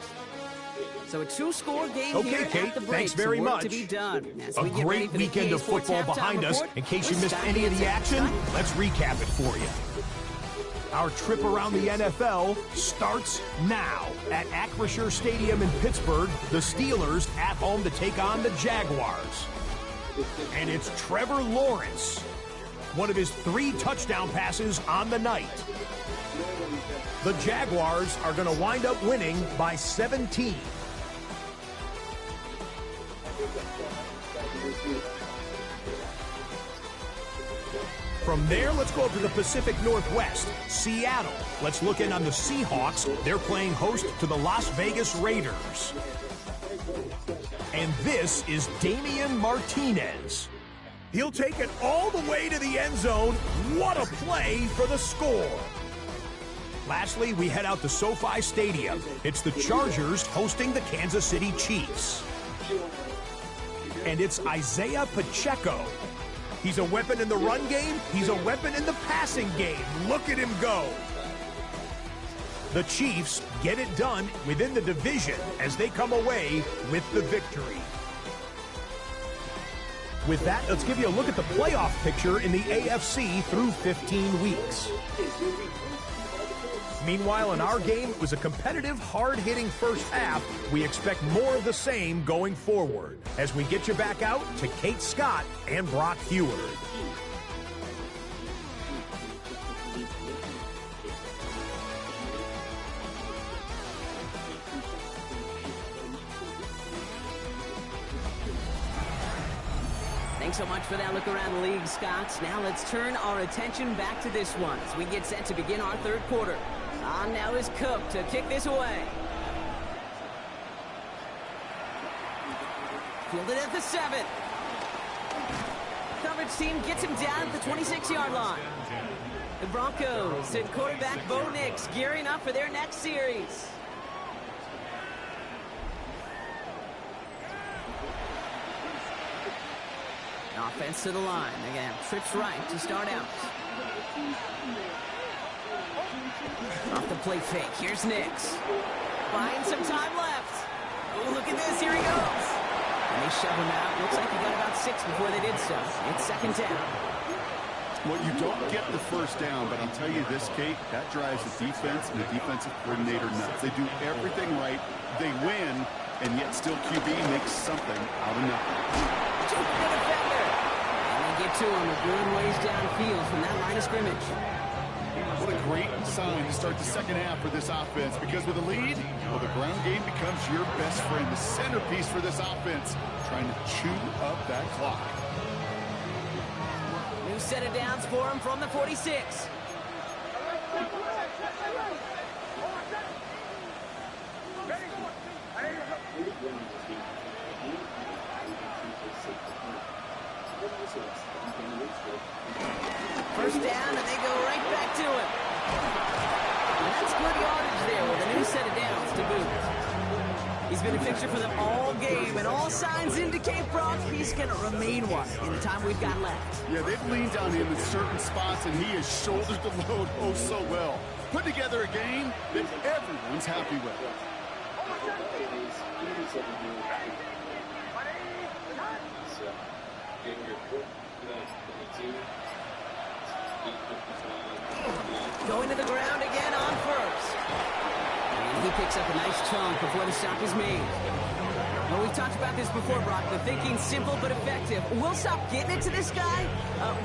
So a 2-score game here Kate, at the break. thanks very much. To be done. A great weekend of football behind us. In case you missed any of the action, let's recap it for you. Our trip around the NFL starts now. At Acrisure Stadium in Pittsburgh, the Steelers at home to take on the Jaguars. And it's Trevor Lawrence, one of his 3 touchdown passes on the night. The Jaguars are going to wind up winning by 17. From there, let's go up to the Pacific Northwest, Seattle. Let's look in on the Seahawks. They're playing host to the Las Vegas Raiders. And this is Damian Martinez. He'll take it all the way to the end zone. What a play for the score. Lastly, we head out to SoFi Stadium. It's the Chargers hosting the Kansas City Chiefs. And it's Isaiah Pacheco. He's a weapon in the run game. He's a weapon in the passing game. Look at him go. The Chiefs get it done within the division as they come away with the victory. With that, let's give you a look at the playoff picture in the AFC through 15 weeks. Meanwhile, in our game, it was a competitive, hard-hitting first half. We expect more of the same going forward as we get you back out to Kate Scott and Brock Heward. Thanks so much for that look around the league, Scott. Now let's turn our attention back to this one as we get set to begin our third quarter. On now is Cook to kick this away. Fielded at the 7. Coverage team gets him down at the 26-yard line. The Broncos send quarterback Bo Nix gearing up for their next series. Offense to the line. Again, trips right to start out. Off the play fake. Here's Nix. Buying some time left. Oh, look at this. Here he goes. And they shove him out. Looks like he got about 6 before they did so. It's second down. Well, you don't get the first down, but I'll tell you this, Kate, that drives the defense and the defensive coordinator nuts. They do everything right. They win, and yet still QB makes something out of nothing. Juke the defender. And they get to him a good ways downfield from that line of scrimmage. What a great sign to start the second half for this offense, because with a lead, well, the ground game becomes your best friend, the centerpiece for this offense, trying to chew up that clock. New set of downs for him from the 46. First down, and they go right back to him. And that's good yardage there with a new set of downs to boot. He's been a fixture for them all game, and all signs indicate, Brock, he's going to remain one in the time we've got left. Yeah, they've leaned on him in certain spots, and he has shouldered the load oh so well. Put together a game that everyone's happy with. Going to the ground again on first. And he picks up a nice chunk before the stop is made. Well, we've talked about this before, Brock. The thinking's simple but effective. We'll stop getting it to this guy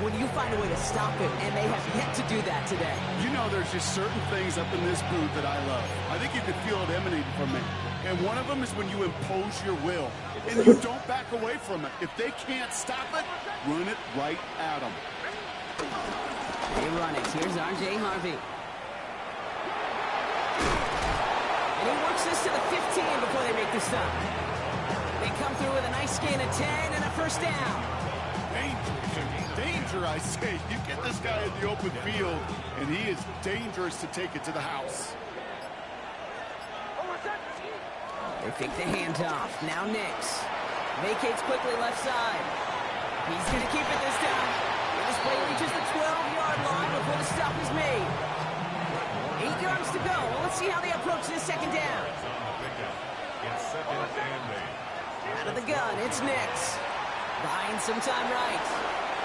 when you find a way to stop him, and they have yet to do that today. You know, there's just certain things up in this booth that I love. I think you can feel it emanating from me. And one of them is when you impose your will, and you don't back away from it. If they can't stop it, run it right at them. They run it. Here's R.J. Harvey. And he works this to the 15 before they make the stop. They come through with a nice gain of 10 and a first down. Danger, I say. You get this guy in the open field, and he is dangerous to take it to the house. They fake the handoff. Now Nix. Vacates quickly left side. He's going to keep it this time. And this play reaches the 12-yard line before the stop is made. 8 yards to go. Well, let's see how they approach this second down. Out of the gun, it's Nix. Buying some time right.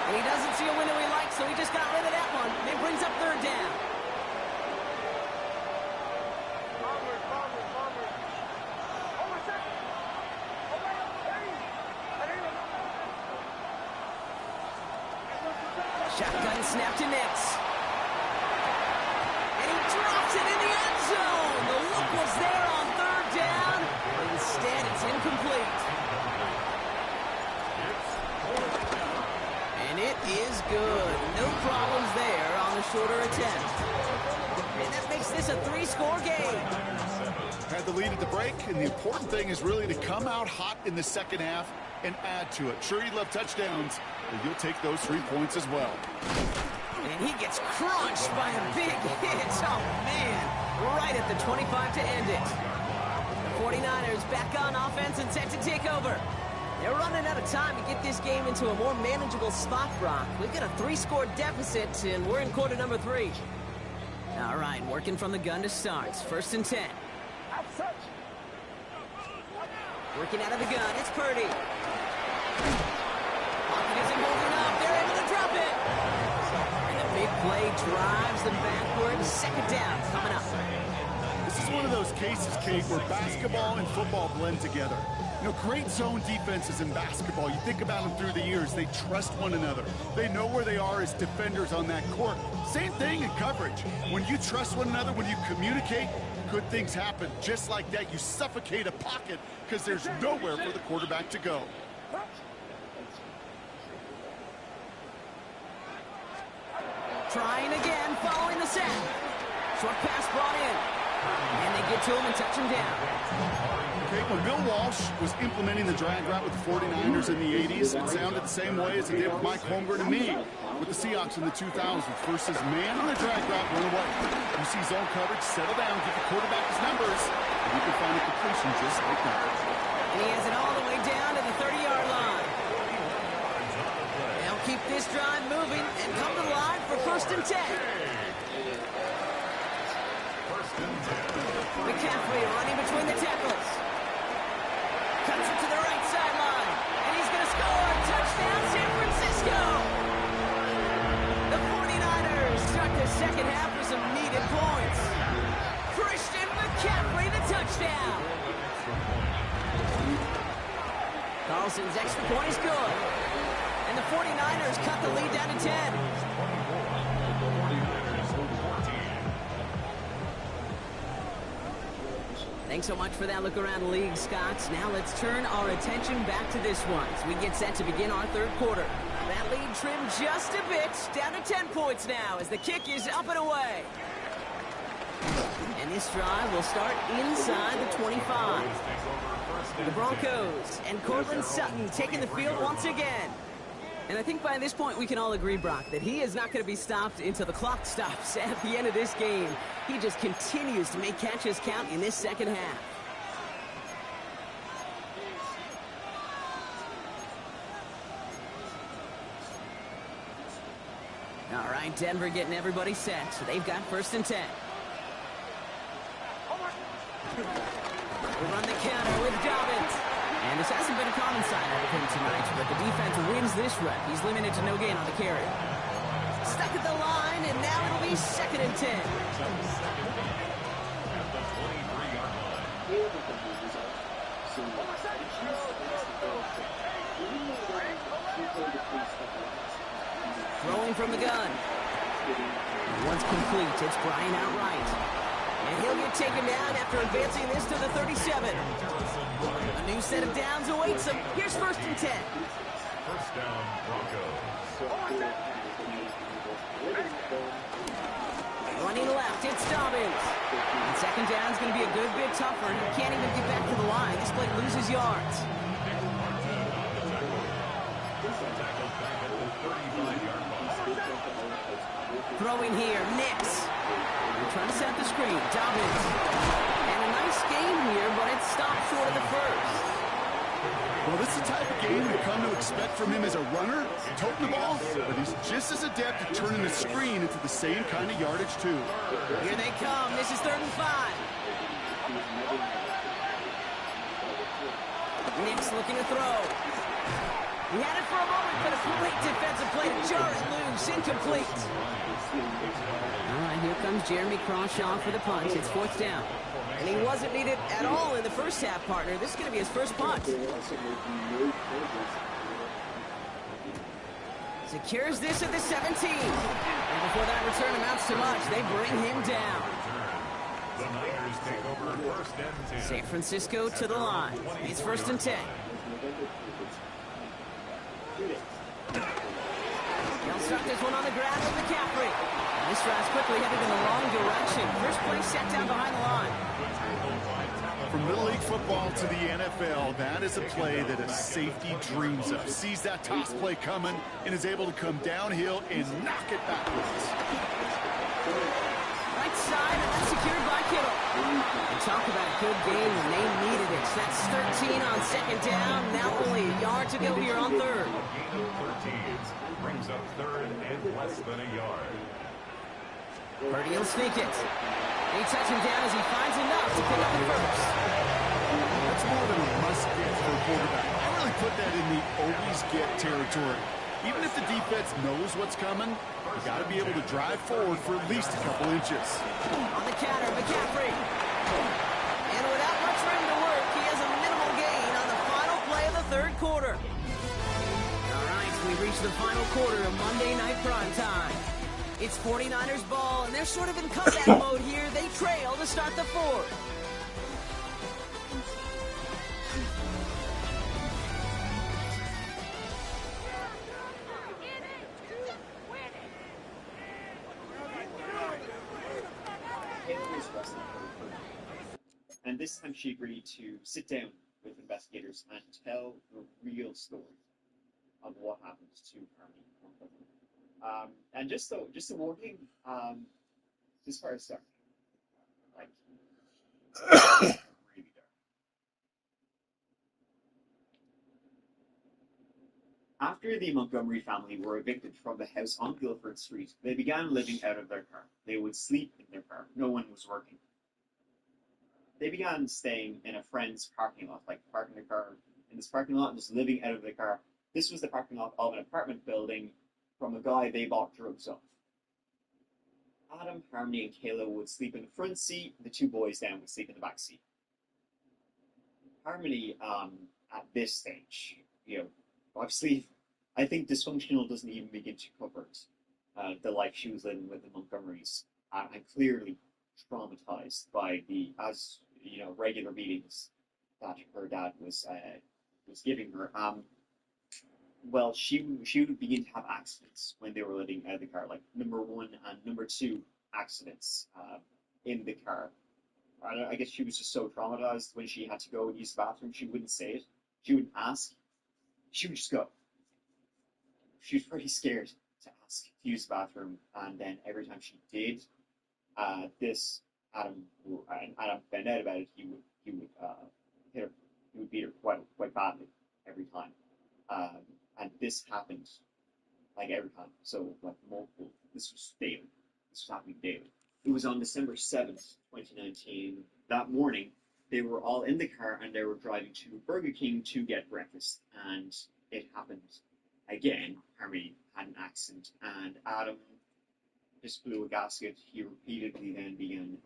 And he doesn't see a window he likes, so he just got rid of that one. And it brings up third down. Shotgun snap to Nix. And he drops it in the end zone. The look was there on third down. But instead, it's incomplete. And it is good. No problems there on the shorter attempt. And that makes this a 3-score game. Had the lead at the break, and the important thing is really to come out hot in the second half and add to it. Sure, you love touchdowns, but you'll take those 3 points as well. And he gets crunched by a big hit. Oh, man. Right at the 25 to end it. The 49ers back on offense and set to take over. They're running out of time to get this game into a more manageable spot, Brock. We've got a 3-score deficit, and we're in quarter number 3. All right, working from the gun to start. First and 10. Working out of the gun, it's Purdy. Pocket isn't moving up. They're able to drop it. And the big play drives them backwards. Second down coming up. This is one of those cases, Kate, where basketball and football blend together. You know, great zone defenses in basketball. You think about them through the years. They trust one another. They know where they are as defenders on that court. Same thing in coverage. When you trust one another, when you communicate, good things happen. Just like that, you suffocate a pocket because there's nowhere for the quarterback to go. Trying again, following the set. Short pass brought in. And they get to him and touch him down. Okay, when Bill Walsh was implementing the drag route with the 49ers in the 80s, it sounded the same way as it did with Mike Holmgren and me with the Seahawks in the 2000s. Versus man on the drag route, run away. You see zone coverage, settle down, get the quarterback his numbers, and you can find a completion just like that. And he has it all the way down to the 30-yard line. They'll keep this drive moving and come to the line for first and 10. McCaffrey running between the tackles. Cuts it to the right sideline. And he's going to score. Touchdown, San Francisco. The 49ers start the second half with some needed points. Christian McCaffrey, the touchdown. Carlson's extra point is good. And the 49ers cut the lead down to 10. Thanks so much for that look around the league, Scott. Now let's turn our attention back to this one as we get set to begin our third quarter. That lead trimmed just a bit, down to 10 points now as the kick is up and away. And this drive will start inside the 25. The Broncos and Cortland Sutton taking the field once again. And I think by this point we can all agree, Brock, that he is not going to be stopped until the clock stops at the end of this game. He just continues to make catches count in this second half. All right, Denver getting everybody set. So they've got first and 10. We'll run the counter with Dobbins. And this hasn't been a common sign out of him tonight, but the defense wins this rep. He's limited to no gain on the carry. Stuck at the line, and 10. Throwing from the gun. Once complete, it's Brian outright. And he'll get taken down after advancing this to the 37. A new set of downs awaits him. Here's 1st and 10. First down, Broncos. Running left, it's Dobbins. And 2nd down's going to be a good bit tougher. He can't even get back to the line. This play loses yards. Throwing here, Nix. Trying to set the screen, Dobbins. And a nice game here, but it stopped short of the first. Well, this is the type of game we've come to expect from him as a runner, toting the ball, but he's just as adept at turning the screen into the same kind of yardage, too. Here they come. This is 3rd and 5. Nix looking to throw. He had it for a moment, but a great defensive play to jar it loose. Incomplete. All right, here comes Jeremy Crawshaw for the punt. It's 4th down. And he wasn't needed at all in the first half, partner. This is going to be his first punt. Secures this at the 17. And before that return amounts to much, they bring him down. The Niners take over 1st and 10. San Francisco to the line. It's 1st and 10. They'll start this one on the ground with McCaffrey. And this drive's quickly headed in the wrong direction. First play set down behind the line. From Little League football to the NFL, that is a play that a safety dreams of. Sees that toss play coming and is able to come downhill and knock it backwards. Right side, and that's secured by Kittle. And talk about a good game when they needed it. So that's 13 on 2nd down. Now only a yard to go here on 3rd. Gain of 13 brings up 3rd and less than a yard. Purdy will sneak it. He touches him down as he finds enough to pick up the first. That's more than a must-get for a quarterback. I really put that in the always-get territory. Even if the defense knows what's coming, you got to be able to drive forward for at least a couple inches. On the counter, McCaffrey. And without much room to work, he has a minimal gain on the final play of the 3rd quarter. All right, we reach the final quarter of Monday Night Primetime. It's 49ers ball, and they're sort of in comeback mode here. They trail to start the 4th. And this time she agreed to sit down with investigators and tell the real story of what happened to Harmony. And just a warning, this part is dark. Like, really dark. After the Montgomery family were evicted from the house on Guilford Street, they began living out of their car. They would sleep in their car. No one was working. They began staying in a friend's parking lot, like parking their car in this parking lot and just living out of the car. This was the parking lot of an apartment building from a guy they bought drugs off. Adam, Harmony, and Kayla would sleep in the front seat. The 2 boys down would sleep in the back seat. Harmony, at this stage, obviously, I think dysfunctional doesn't even begin to cover the life she was living with the Montgomerys, and clearly traumatized by the, regular beatings that her dad was giving her. Well, she would begin to have accidents when they were living out of the car, like number 1 and number 2 accidents in the car. I guess she was just so traumatized when she had to go and use the bathroom, she wouldn't say it. She wouldn't ask. She would just go. She was pretty scared to ask to use the bathroom, and then every time she did, Adam found out about it. He would hit her. He would beat her quite badly every time. And this happened like every time. So like multiple. This was daily. This was happening daily. It was on December 7th, 2019. That morning, they were all in the car and they were driving to Burger King to get breakfast. And it happened again. Harmony had an accident, and Adam just blew a gasket. He repeatedly then began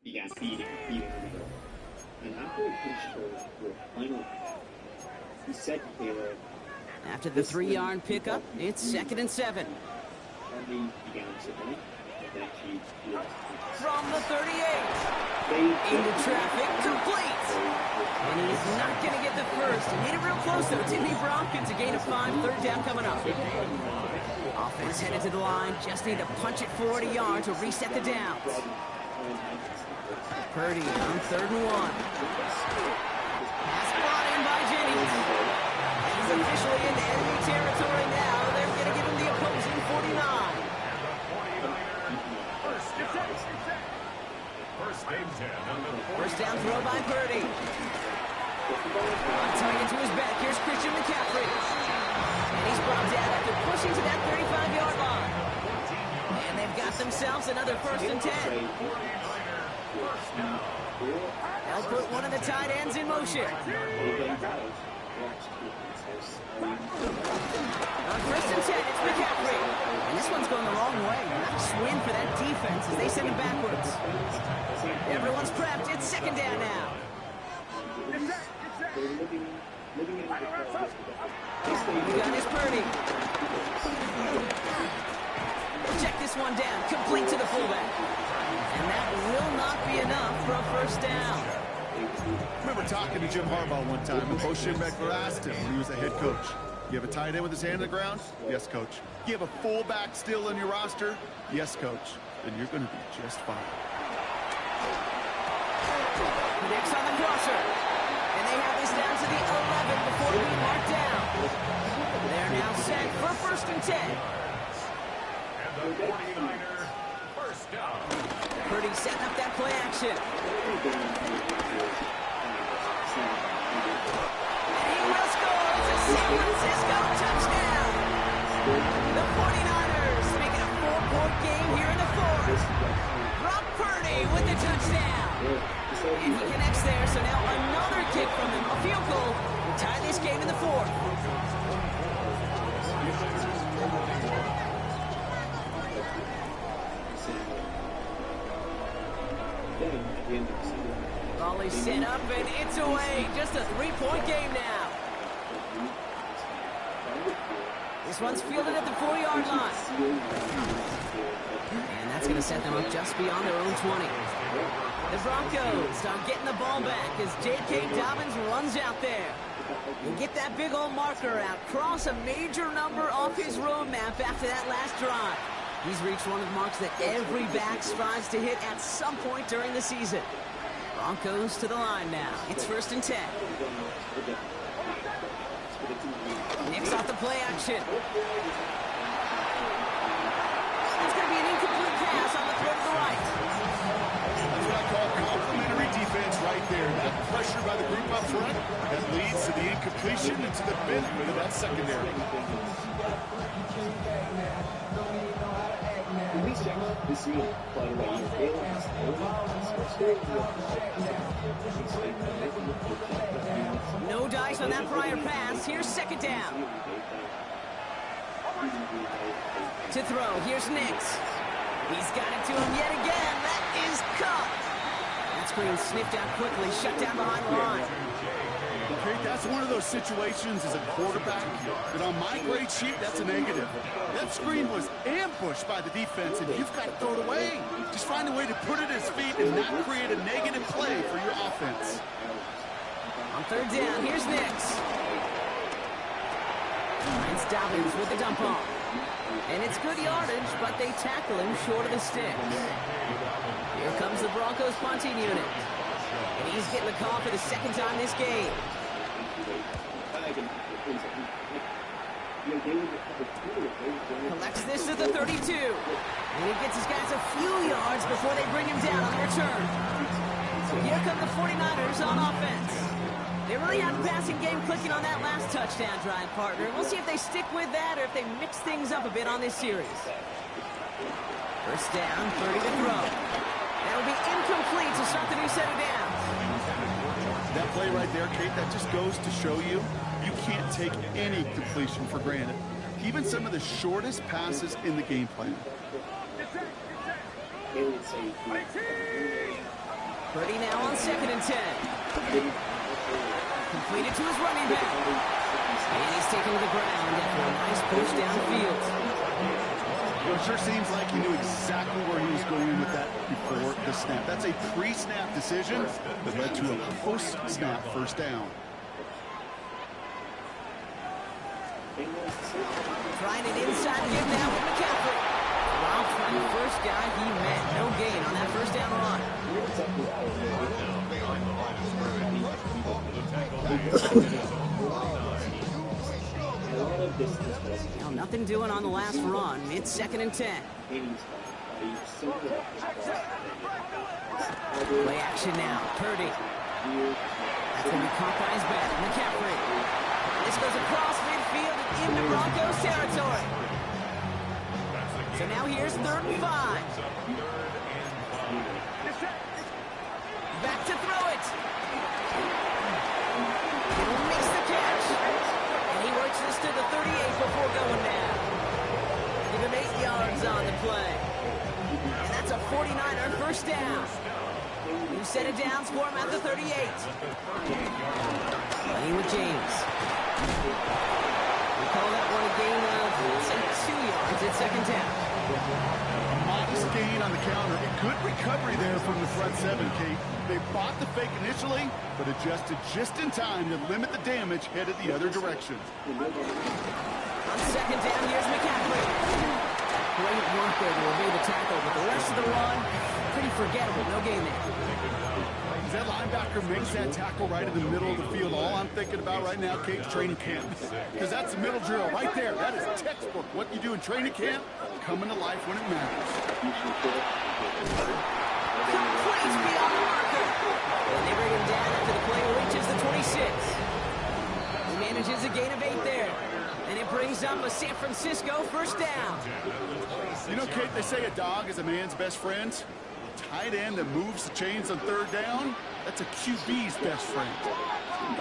feeding in the middle. And after he pushed for a final, he said to Taylor, After the 3-yard pickup, it's 2nd and 7. and he began submitting, but then she From the 38. Into traffic, complete. And he's not going to get the first. He made it real close, though. It's the Broncos. A gain of 5, 3rd down coming up. Offense headed to the line. Just need to punch it 40 yards to reset the downs. Purdy on 3rd and 1. Pass brought in by Jennings. And he's officially into enemy territory now. They're going to give him the opposing 49. First down throw by Purdy. Target to his back. Here's Christian McCaffrey. And he's brought down after pushing to that 35-yard line. And they've got themselves another 1st and 10. They'll put one of the tight ends in motion. On 1st and 10, it's McCaffrey. And this one's going the wrong way. Nice win for that defense as they send him backwards. Everyone's prepped. It's 2nd down now. Got his Purdy. Check this one down. Complete to the fullback. And that will not be enough for a 1st down. I remember talking to Jim Harbaugh one time, and Bo Schembechler asked him when he was a head coach, you have a tight end with his hand on the ground? Yes, coach. You have a fullback still on your roster? Yes, coach. Then you're going to be just fine. Nick's on the crosser. And they have this down to the 11 before being marked down. They're now set for 1st and 10. And the 49er, 1st down. Purdy setting up that play action. And he will score. It's a San Francisco touchdown. The 49ers making a 4-point game here in the 4th. Brock Purdy with the touchdown. And he connects there, so now another kick from them. A field goal will tie this game in the 4th. Volley set up, and it's away. Just a 3-point game now. This one's fielded at the 4-yard line. And that's going to set them up just beyond their own 20. The Broncos start getting the ball back as J.K. Dobbins runs out there. And get that big old marker out. Cross a major number off his roadmap after that last drive. He's reached one of the marks that every back strives to hit at some point during the season. Broncos to the line now. It's 1st and 10. Nick's off the play action. It's going to be an incomplete pass on the throw to the right. That's what I call complimentary defense right there. That pressure by the group up front, that leads to the incompletion and to the benefit of that secondary. No dice on that prior pass. Here's 2nd down. To throw. Here's Nix. He's got it to him yet again. That is caught. That screen sniffed out quickly, shut down behind the line. Okay, that's one of those situations as a quarterback that on my grade sheet, that's a negative. That screen was ambushed by the defense, and you've got to throw it away. Just find a way to put it at his feet and not create a negative play for your offense. On 3rd down, here's Nix. Finds Dobbins with the dump off. And it's good yardage, but they tackle him short of the sticks. Here comes the Broncos punting unit. And he's getting the call for the 2nd time this game. Collects this to the 32. And he gets his guys a few yards before they bring him down on the return. So here come the 49ers on offense. They really had the passing game clicking on that last touchdown drive, partner. We'll see if they stick with that or if they mix things up a bit on this series. 1st down, 30 to throw. That'll be incomplete to start the new set of downs. That play right there, Kate, that just goes to show you can't take any completion for granted. Even some of the shortest passes in the game plan. Haley would say, Purdy now on 2nd and 10. Completed to his running back. And he's taken to the ground after a nice push downfield. Well, it sure seems like he knew exactly where he was going with that before the snap. That's a pre-snap decision that led to a post-snap first down. Trying an inside give now with McCaffrey. Wow, trying the first guy he met. No gain on that first down run. Now nothing doing on the last run. It's 2nd and 10. Play action now. Purdy. That's going to be caught by his back. McCaffrey. This goes across midfield and into Broncos territory. So now here's 3rd and 5. Back to throw it. He'll miss the catch. And he works this to the 38 before going down. Give him 8 yards on the play. And that's a 49er first down. New set of downs for him at the 38. Playing with James. We call that one a gain of, say, 2 yards at 2nd down. A modest gain on the counter. A good recovery there from the front 7, Kate. They bought the fake initially, but adjusted just in time to limit the damage headed the other direction. On 2nd down, here's McCaffrey. Great work there to evade the tackle, but the rest of the run, pretty forgettable. No gain there. That linebacker makes that tackle right in the middle of the field. All I'm thinking about right now, Kate's training camp. Because that's the middle drill right there. That is textbook. What you do in training camp, coming to life when it matters. Complete beyond the marker. And they bring him down after the play reaches the 26. He manages a gain of 8 there. And it brings up a San Francisco first down. You know, Kate, they say a dog is a man's best friend. Tight end that moves the chains on 3rd down, that's a QB's best friend. On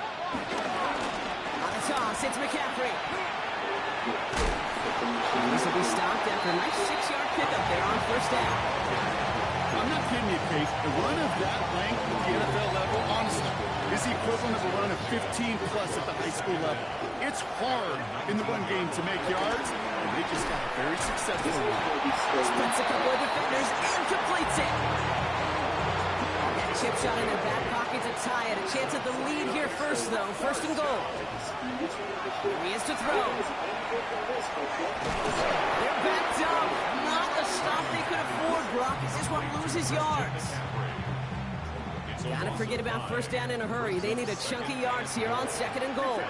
the toss, it's McCaffrey. This will be stopped after a nice 6-yard pickup there on first down. I'm not kidding you, Kate. A run of that length at the NFL level, honestly, is the equivalent of a run of 15-plus at the high school level. It's hard in the run game to make yards, and they just got a very successful one. Splits a couple of defenders and completes it. That chip shot in their back pocket to tie it. A chance at the lead here first, though. 1st and goal. Here he is to throw. They're backed up. Not the stop they could afford, Brock, as this one loses yards. Gotta forget about first down in a hurry. They need a chunky yards here on 2nd and goal.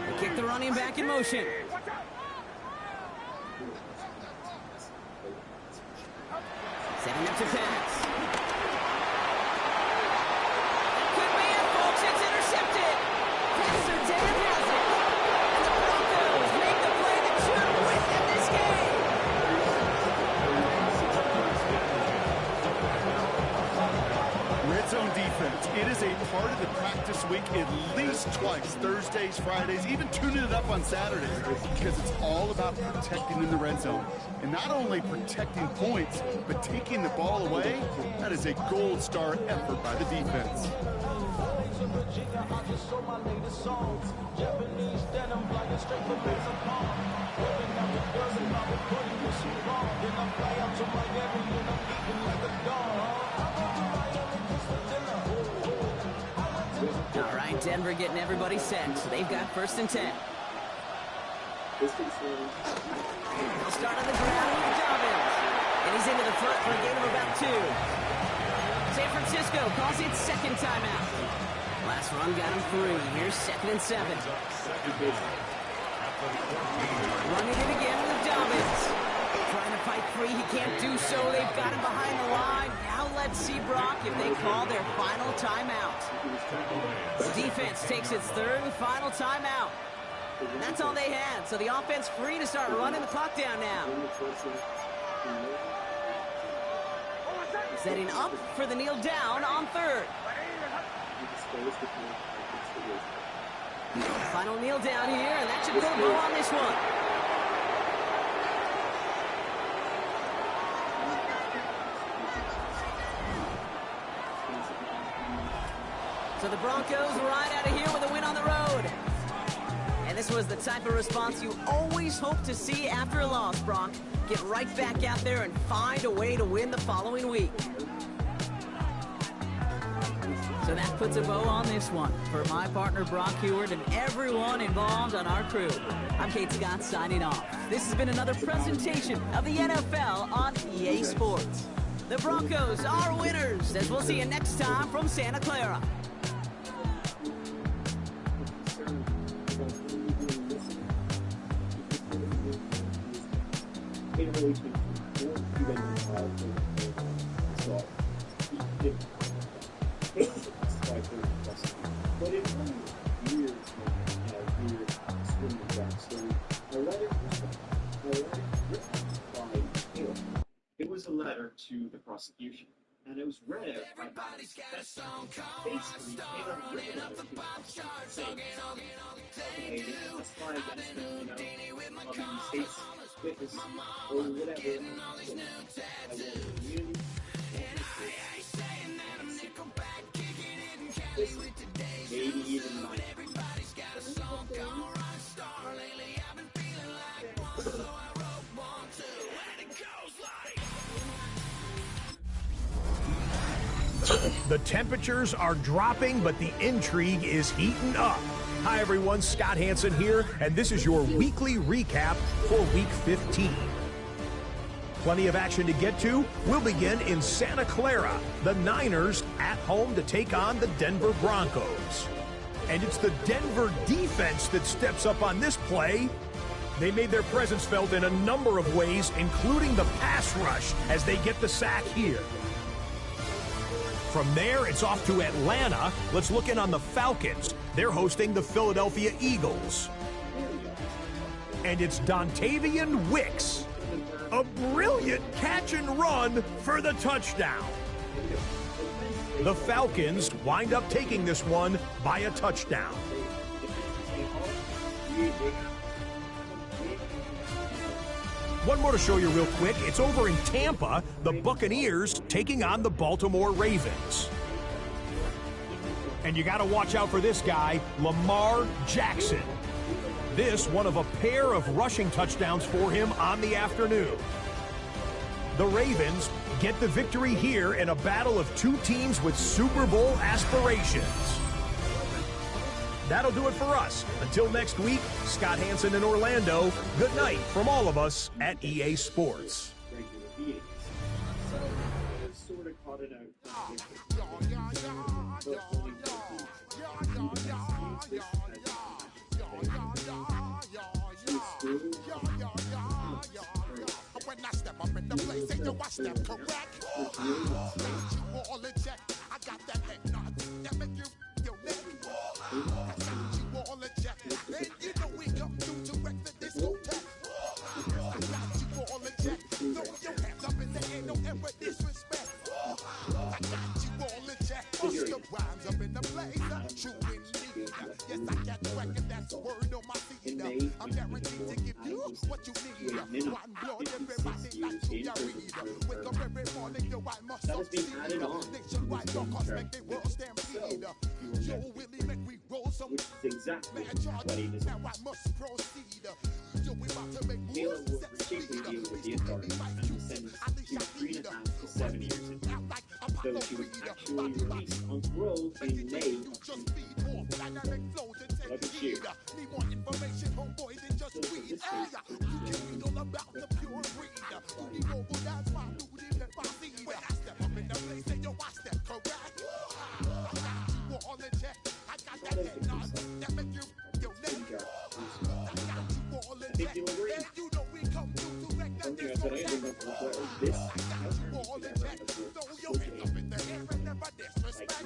They kick the running back in motion. Setting up to pass. Could be it, folks. It's intercepted. Passer Dan has it. And the Broncos make the play that should win them this game. Red zone defense. It is a part of the practice week at least twice. Thursdays, Fridays, even tuning it up on Saturdays. Because it's all about protecting in the red zone. And not only protecting points, but taking the ball away. That is a gold star effort by the defense. All right, Denver getting everybody set. So they've got 1st and 10. They'll start on the ground with Dobbins. And he's into the front for a gain of about 2. San Francisco calls it 2nd timeout. Last run got him 3. Here's 2nd and 7. Running it again with Dobbins. Trying to fight free. He can't do so. They've got him behind the line. Now let's see, Brock, if they call their final timeout. The defense takes its 3rd and final timeout. And that's all they had. So the offense free to start running the clock down now. Setting up for the kneel down on 3rd. Final kneel down here, and that should go low on this one. So the Broncos ride out of here with a win on the road. And this was the type of response you always hope to see after a loss, Bronc. Get right back out there and find a way to win the following week. So that puts a bow on this one. For my partner, Brock Heward, and everyone involved on our crew, I'm Kate Scott signing off. This has been another presentation of the NFL on EA Sports. The Broncos are winners, as we'll see you next time from Santa Clara. But it really years weird swimming backstory. I read it written by Caleb. It was a letter to the prosecution, and it was read out by basically Caleb written out to saying, okay, testify against him, of the state's witness, or whatever, I will community. Maybe even my The temperatures are dropping, but the intrigue is heating up. Hi everyone, Scott Hansen here, and this is your weekly recap for Week 15. Plenty of action to get to. We'll begin in Santa Clara. The Niners at home to take on the Denver Broncos. And it's the Denver defense that steps up on this play. They made their presence felt in a number of ways, including the pass rush, as they get the sack here. From there, it's off to Atlanta. Let's look in on the Falcons. They're hosting the Philadelphia Eagles. And it's Dontavian Wicks. A brilliant catch and run for the touchdown. The Falcons wind up taking this one by a touchdown. One more to show you real quick. It's over in Tampa, the Buccaneers taking on the Baltimore Ravens. And you got to watch out for this guy, Lamar Jackson. This one of a pair of rushing touchdowns for him on the afternoon. The Ravens get the victory here in a battle of two teams with Super Bowl aspirations. That'll do it for us. Until next week, Scott Hansen in Orlando, good night from all of us at EA Sports. Sort of caught it out. When I step up in the place, and you watch them correct. You all in check. I got that head nod that make you your neck. I got you all in check. And you know we come through to wreck the discotheque. I got you all in check. Throw your hands up in the air, no ever disrespect. I got you all in check. Bust the rhymes up in the place. True indeed. Yes, I got record, that's word on my feed. I'm guaranteed to give you what you need. One blood, everybody like to read. Wake up every morning, yo, I must succeed. Nationwide, Broncos make the world stampede. Yo, Willie, make we roll some mad charges. Now I must proceed. Yo, we about to make moves. Set speed. We can fight you. At least I need. 7 years ago. Though she was actually released on parole in May of 2000. Need more information, homeboy, than just weed. You can read all about the pure breed. You need more good as my looting and my seed. When I step up in the place, and yo, I step correct. I got you all in check. I got that head nod that make you your neck. I got you all in check. And you know we come through to wreck the discotheque. I got you all in check. Throw your hands up in the air and never disrespect. I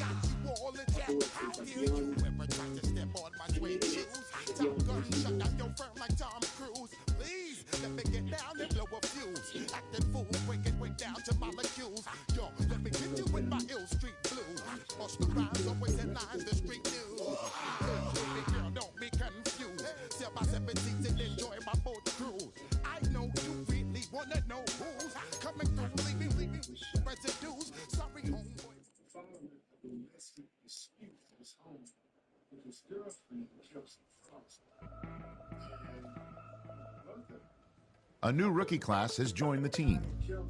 got you all in check. How dare you ever try to step on my suede shoes? Top gun shut down your firm like Tom Cruise. Please, let me get down and blow a fuse. Acting fool, breaking way down to molecules. Yo, let me get you with my ill street blues. Bust the rhymes, always in line, the street news. Baby girl, don't be confused. Sell my 17s and enjoy my boat cruise. I know you really wanna know who's coming through, leaving residues. Sorry, homeboy. A new rookie class has joined the team.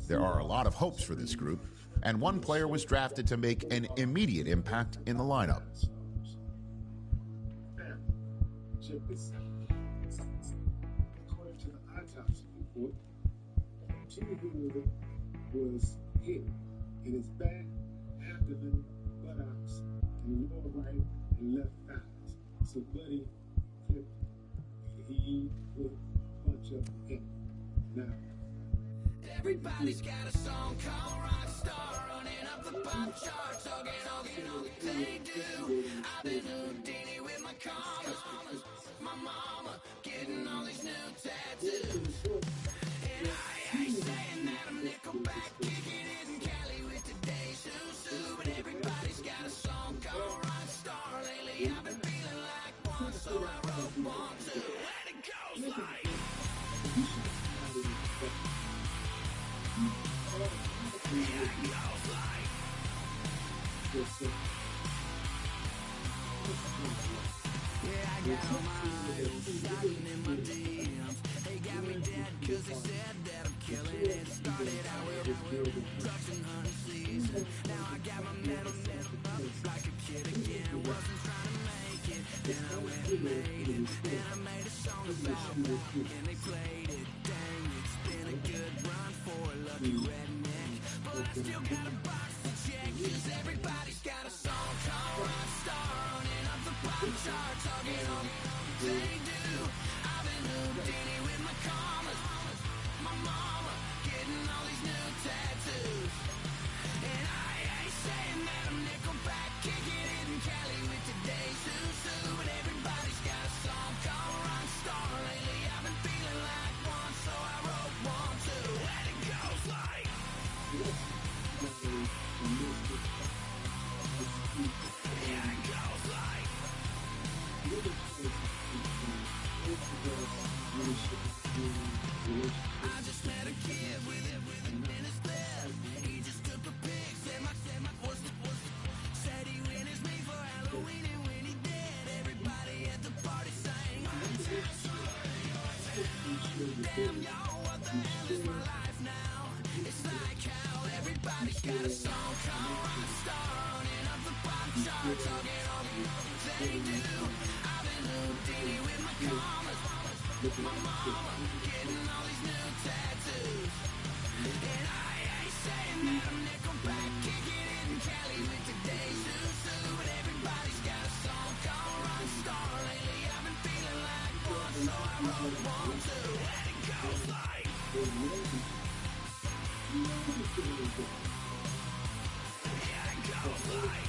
There are a lot of hopes for this group, and one player was drafted to make an immediate impact in the lineup. Check this out. According to the autopsy report, Jimmy Hood was hit in his back, abdomen, buttocks, and lower right and left thighs. So Buddy flipped. He put a bunch of him. Now, Everybody's got a song called Rockstar, running up the pop charts, talking all they do. I've been Houdini with my commas, my mama getting all these new tattoos. And I ain't saying that I'm Nickelback, kicking it in Cali with today's Susu. But everybody's got a song called Rockstar. Lately I've been feeling like one, so I wrote one too. And it goes like... Yeah, I got all my idols sliding in my DMs. They got me dead cause they said that I'm killing it. Started out with production hunting season. Now I got my metal up like a kid again. Wasn't trying to make it, then I went and made it. Then I made a song about rock and they played it. Dang, it's been a good run for a lucky redneck. But I still got a box to check, cause everybody's got a song called Rockstar, running up the pop chart, talking all they do. I've been Houdini with my commas, my mama getting all these new tattoos. And I ain't saying that I'm Nickelback, kicking it in Cali with today's Susu. But everybody's got a song called Rockstar. Lately I've been feeling like one, so I wrote one too. And it goes like... Yeah, it goes like... I just met a kid with minutes left. He just took a pic, said my said he witnessed me for Halloween, and when he did, everybody at the party sang. Damn, yo, what the hell is my life now? It's like how everybody's got a song called Rockstar, running up the pop chart, talking all they do. I've been Houdini with my commas, my mama getting all these new tattoos. And I ain't saying that I'm Nickelback, kicking it in Cali with today's Susu. But everybody's got a song called Rockstar. Lately I've been feeling like one, so I wrote one too. And it goes like... Yeah, it goes like...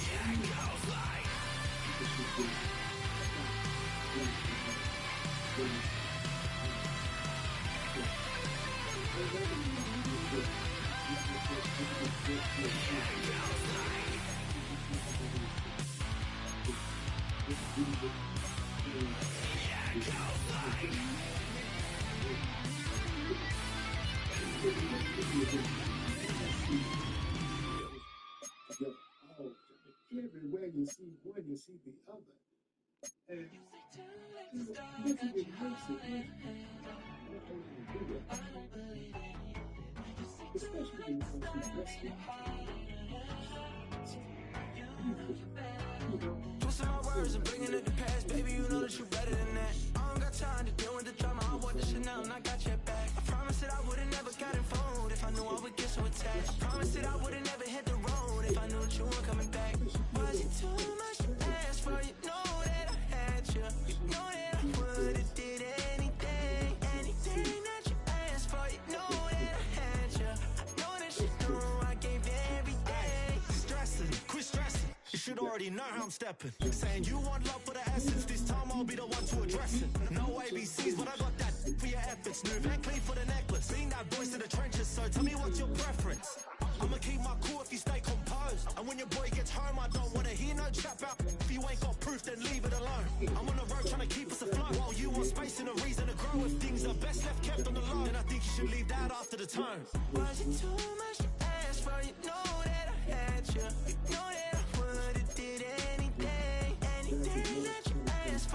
Yeah, it goes like... Everywhere you see one, you see the other. And look at your mercy. Especially when you wrestling. Twisting my words and bringing it to pass, baby, you know that you're better than that. I don't got time to deal with the drama, I want the Chanel and I got your back. I promised that I would've never gotten phoned if I knew I would get so attached. I promised that I would've never hit the road if I knew that you weren't coming back. Was it too much to ask for? You know that I had you. You know that I would've did anything that you asked for. You know that I had you. I know that you know I gave you everything. Stressing, quit stressing. You should already know how I'm stepping. Saying you want love for the essence. This time I'll be the one to address it. No ABCs, but I got that for your efforts. New Van Cleef for the necklace. Being that voice in the trenches, so tell me what's your preference. I'ma keep my cool if you stay composed. And when your boy gets home, I don't wanna hear no chat about. If you ain't got proof, then leave it alone. I'm on the road trying to keep us afloat. While you want space and a reason to grow. If things are best left kept on the low, then I think you should leave that after the tone. Was it too much to ask for? You know that I had you. You know that I would've did anything that you asked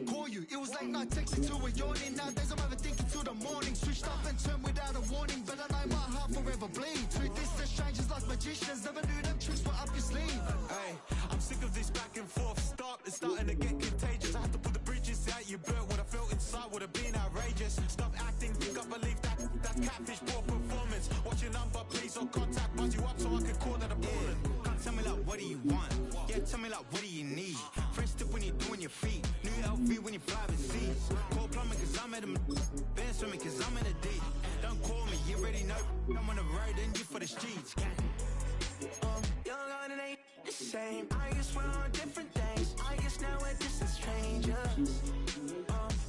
I call you. It was like night texting to a yawning. Nowadays I'm overthinking till the morning. Switched up and turned without a warning. But I know my heart forever bleeds. With this, the strangers like magicians. Never knew them tricks were up your sleeve. Hey, I'm sick of this back and forth. It's starting to get contagious. I had to put the bridges out you built. What I felt inside would have been outrageous. Stop acting, think I believe that catfish poor performance. Watch your number, please, or contact. Buzz you up so I can call that a problem. Can't tell me like, what do you want? Yeah, tell me like, what do you need? Fresh tip when you're doing your feet. New LV when you fly overseas. Call plumbing cause I'm at a band swimming cause I'm in a deep. Don't call me, you already know. I'm on the road and you for the streets. Young on and ain't the same. I guess we're on different things. I guess now we're distant strangers.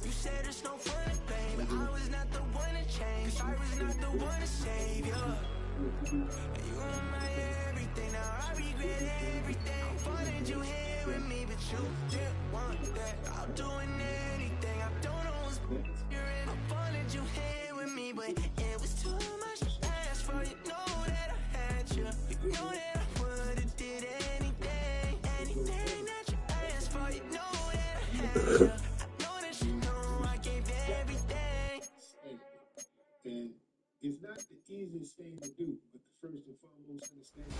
You said it's no fun to blame, but I was not the one to change. I was not the one to save you. You were my everything, now I regret everything. I wanted you here with me, but you didn't want that. I'm doing anything, I don't know what's you're in. I wanted you here with me, but it was too much to ask for. You know that I had you. You know that I would've did anything that you asked for. You know that I had you. I know that you know I gave everything. And it's not the easiest thing to do, but the first and foremost understand.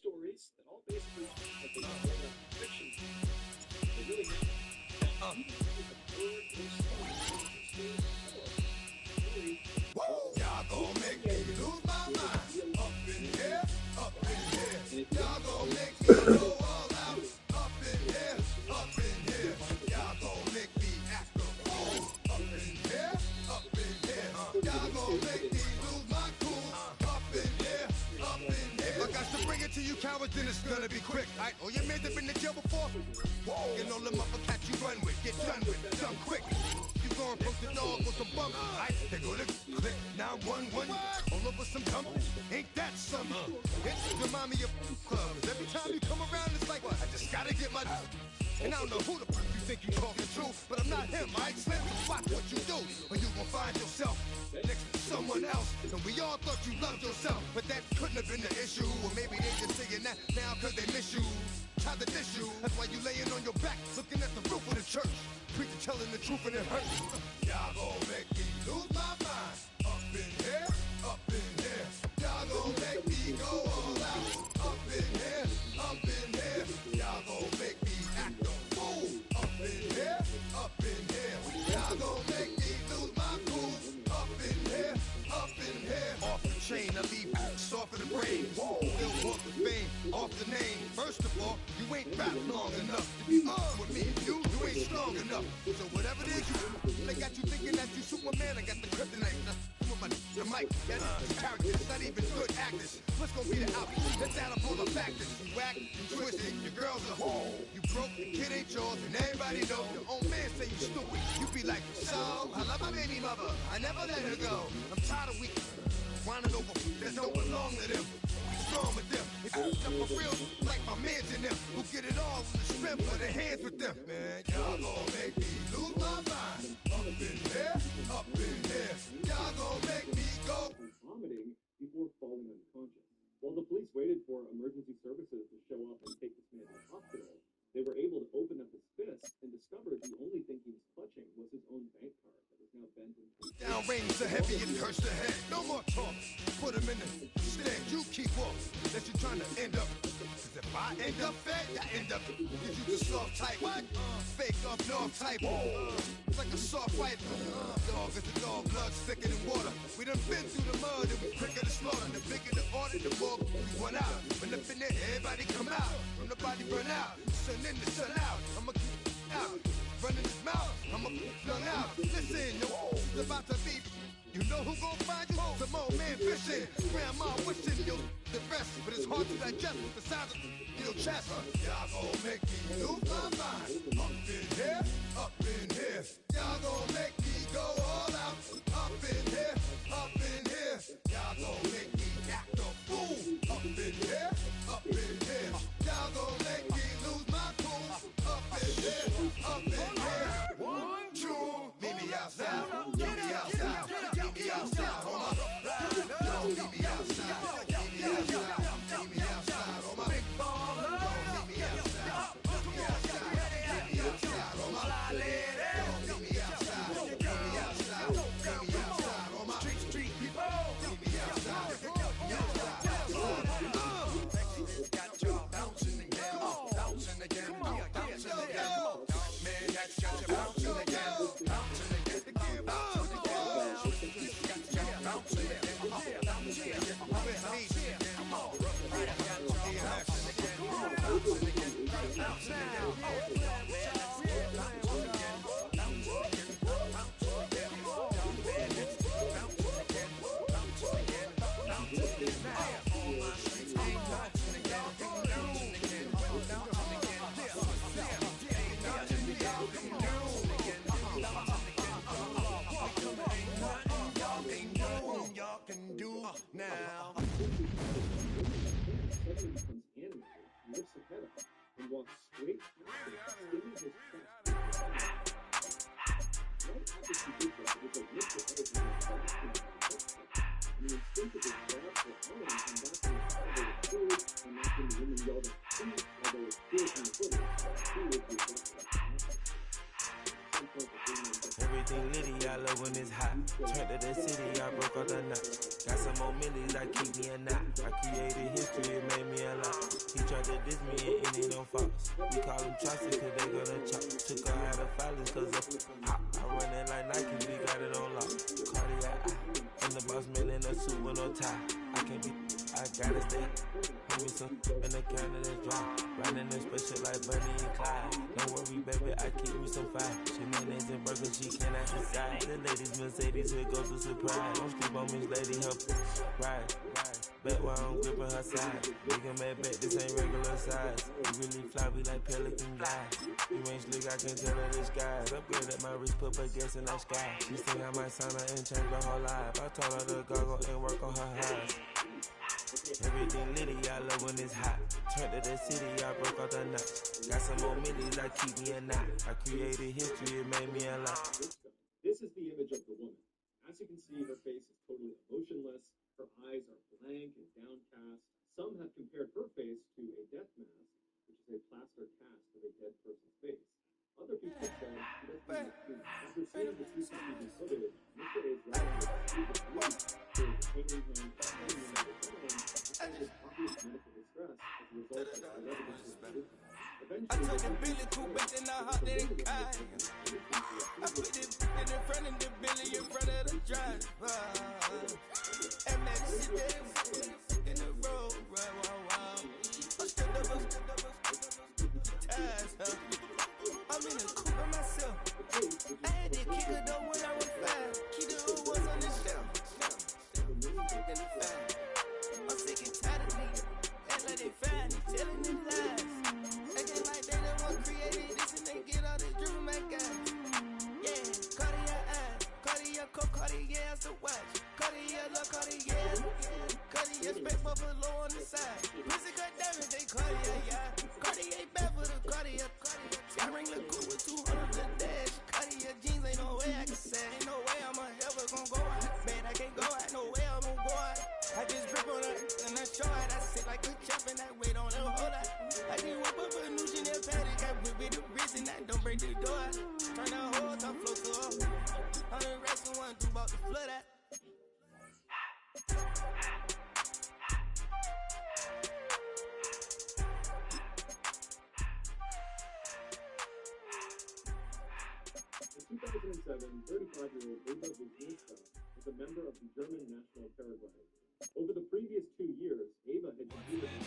Stories that all basically have been fiction. They really Y'all gon' make me lose my mind. Up in here, up in here. Y'all gon' make me go all out. Up in here, up in here. Y'all gon' make me act a fool. Up in here, up in here. Y'all gon' make me lose my cool. Up in here, up in here. If I got to bring it to you cowards, then it's gonna be quick. Right? Oh, your man have been to jail before? Whoa, and all them upper cats you run with, get done with, done quick. You gon' approach the dog with some bump, right? They go to click 911, all over some dump. Ain't that something? It's remind me of clubs. Every time you come around, it's like, I just gotta get my. And I don't know who the fuck you think you talking to, but I'm not him, right? Slim, watch what you do, or you gon' find yourself next to someone else. And we all thought you loved yourself, but that couldn't have been the issue. Or maybe they just saying that now cause they miss you. Tried to diss you, that's why you laying on your back, looking at the roof of the church. Preacher telling the truth and it hurts. Y'all gon' make me lose my mind. Up in here, up in here. Y'all gon' make me go all out. Up in here, up in here. Y'all gon' make me act a fool. Up in here, up in here. Y'all gon' make me lose my cool. Up in here, up in here. Off the chain, I leave soft in the brain. Still walk the fame, off the name. First of all, you ain't rap long enough to be on with me. You ain't strong enough. So whatever it is they got you thinking that you Superman. I got the kryptonite. The mic, that's characters, not even good actors. What's gonna be the outcome? Let's add up all the factors. You whack, you twisted, your girl's a hoe. You broke, the kid ain't yours, and everybody know. Your own man say you stupid. You be like, so, I love my baby mother. I never let her go. I'm tired of weak. Whining over that don't belong to them. What's wrong with them? If you up for real, like my mans in them, who get it all with the strength of their hands with them. Man, y'all gon' make me lose my mind. Up in here, up in here. Y'all gon' make me go. Vomiting before falling unconscious. While the police waited for emergency services to show up and take this man to the hospital, they were able to open up his fist and discovered the only thing he was clutching was his own bank card that was now bent in two. Down range so heavy it hurts the head. No more talk. Put him in the stand. You keep off. That you trying to end up. Cause if I end up fed, I end up. Cause you just soft type. What? Fake up north type. It's like a soft fight. Dog is the dog. Blood thicker than water. We done been through the mud and we quicker to slaughter. The bigger the order, the more we went out. When up in there, everybody come out. From the body burn out. Listen in the shut out. I'ma keep out. Running his mouth. I'ma run out. Listen, yo, it's about to be. You know who gon' find you? Some old man fishing. Grandma wishing you the best, but it's hard to digest the sound of your chest. Y'all gon' make me lose my mind. Up in here, up in here. Y'all gon' make me go all out. Up in here, up in here. Y'all gon' make me act a fool. Up in here, up in here. Y'all gon' make me lose my cool. Up in here, up in here. 1, 2, meet me outside. Meet me outside. Meet me outside. On my don't meet me outside. Meet me outside. Meet me outside. On my big baller. Don't meet me outside. Meet me outside. Meet me outside. On my fly lady. Don't meet me outside. Meet me outside. Meet me outside. On my street people. Meet me outside. Meet me outside. Got y'all bouncing again. Bouncing again. Bouncing again. Man, got y'all bouncing again. Bouncing again. Bouncing again. Got y'all bouncing again. Now. Suddenly becomes animated, lifts his head up, and walks straight past him, skimming his chest. Right after she did that, it was a lift of other people's backs and he instinctively grabbed her arm, and that's when he started to food, and that's when the woman yelled at him, although it's still in the footage, he was rejected. Everything litty, I love when it's hot. Turned to the city, I broke all the knots. Got some more millies that keep me a knot. I created history, it made me a lot. He tried to diss me and ended on Fox. We call him Chaucer cause they gonna chop. Took her out of filings cause of hop. I run it like Nike, we got it on lock. Cardiac eye. I'm the boss man in a suit with no tie. I can't be, I gotta stay. Hold me some in the can that's dry. Riding this special like Bunny and Clyde. Don't worry, baby, I keep me some fire. She mayonnaise and burgers, she cannot decide. The ladies Mercedes, here goes a surprise. Don't sleep on Miss Lady, help ride. Bet while I'm gripping her side. Nigga mad bet, this ain't regular size. You really fly, we like pelican guys. You ain't slick, I can tell her the skies. Upgrade at my wrist, put her gas in the sky. She think I might sign her and change her whole life. I told her to goggle and work on her eyes. Everything litty, I love when it's hot. Turned to the city, I broke all the knots. Got some more millies that keep me a knot. I created history, it made me a lot. This is the image of the woman. As you can see, her face is totally emotionless. Her eyes are blank and downcast. Some have compared her face to a death mask, which is a plaster cast of a dead person's face. Other people have said she doesn't look clean. After seeing the CCTV footage, Mr. A's rather refused to believe his hanging hand, hanging on the ground, and his obvious medical distress as a result of the evidence of the I took the Billy coupe, but then I hopped in the car. I put it in front of the Billy, in front of the driver. And man, shit there in the road, right, wow. I stood up, ties, huh? I'm in the coupe by myself. I had that kicker though when I was 5. Keep the old ones on the shelf. In the fire. I'm sick and tired of these. Act like they fine, they telling them lies. Acting like they the one created this and they get all this driven back guys. Yeah, Cartier eyes, Cartier coke, Cartier as the watch. Cartier look, Cartier. Cartier spec buffalo on the side. Pussy cut diamonds, they Cartier, yeah. Cartier bad for the Cartier. I ring the coupe with 200 the dash. Cartier jeans, ain't no way I can say. Ain't no way I'm ever gonna go out. Man, I can't go out, no way I'm gonna go out. I just grip on her and I show her. I sit like a chef and I wait on her whole lot. I just whip up a new Chanel patty, got whip with the wrist and I don't break the door. Turn the whole top flow to her. 100 racks and 1 2 about to flood that. In 2007, 35-year-old Ava Buzinska was a member of the German national paragliding. Over the previous 2 years, Ava had competed in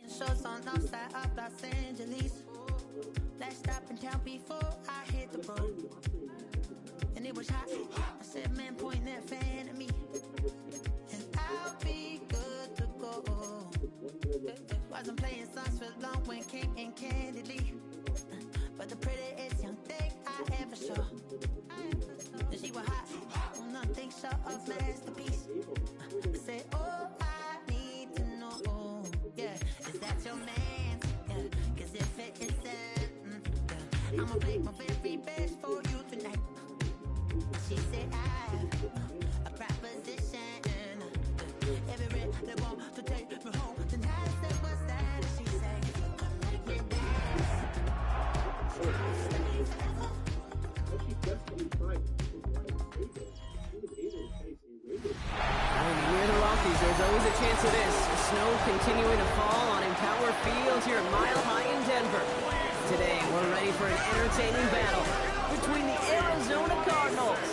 Shows on outside of Los Angeles. Last stop in town before I hit the road. And it was hot. I said, man, point that fan at me. And I'll be good to go. Wasn't playing songs for long when came in candidly. But the prettiest young thing I ever saw. And she was hot. Oh, nothing short of masterpiece. I said, oh, I need to know. Yeah, is that your man? Yeah, cause if it isn't, yeah, I'ma make my very best for you tonight. She said I have a proposition. Every red they want to take me home tonight. I said, what's that? She said, come make me dance. Near the Rockies, there's always a chance of this. Snow continuing to fall on Empower Field here at Mile High in Denver. Today, we're ready for an entertaining battle between the Arizona Cardinals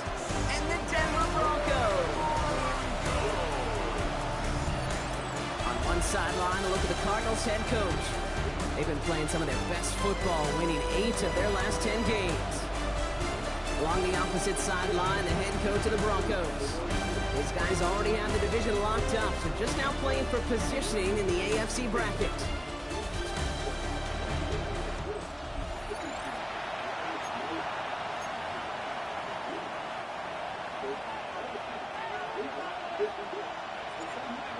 and the Denver Broncos. On one sideline, a look at the Cardinals head coach. They've been playing some of their best football, winning 8 of their last 10 games. Along the opposite sideline, the head coach of the Broncos. These guys already have the division locked up, so just now playing for positioning in the AFC bracket.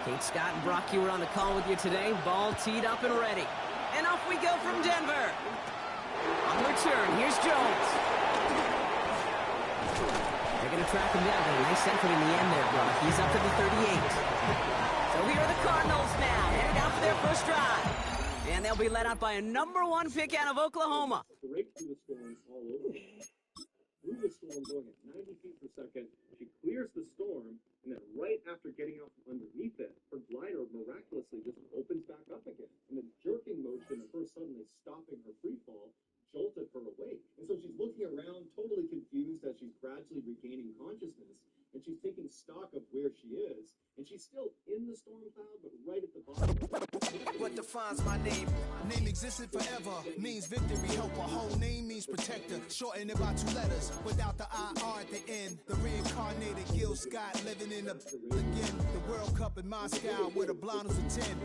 Kate Scott and Brock, you were on the call with you today. Ball teed up and ready. And off we go from Denver. On the return, here's Jones. They're going to track him down. A nice effort in the end there, Brock. He's up to the 38. So here are the Cardinals now, headed out for their first drive. And they'll be led out by a #1 pick out of Oklahoma. through the storm going at 90 feet per second. She clears the storm, and then right after getting out from underneath it, her glider miraculously just opens back up again. And the jerking motion of her suddenly stopping her free fall jolted her awake. And so she's looking around, totally confused as she's gradually regaining consciousness, and she's taking stock of where she is, and she's still in the storm cloud, but right at the bottom. What defines my name? Name existed forever, means victory. Help a whole name means protector. Shorten it by 2 letters, without the IR at the end. The reincarnated Gil Scott living in the again. The World Cup in Moscow where the blondes are 10.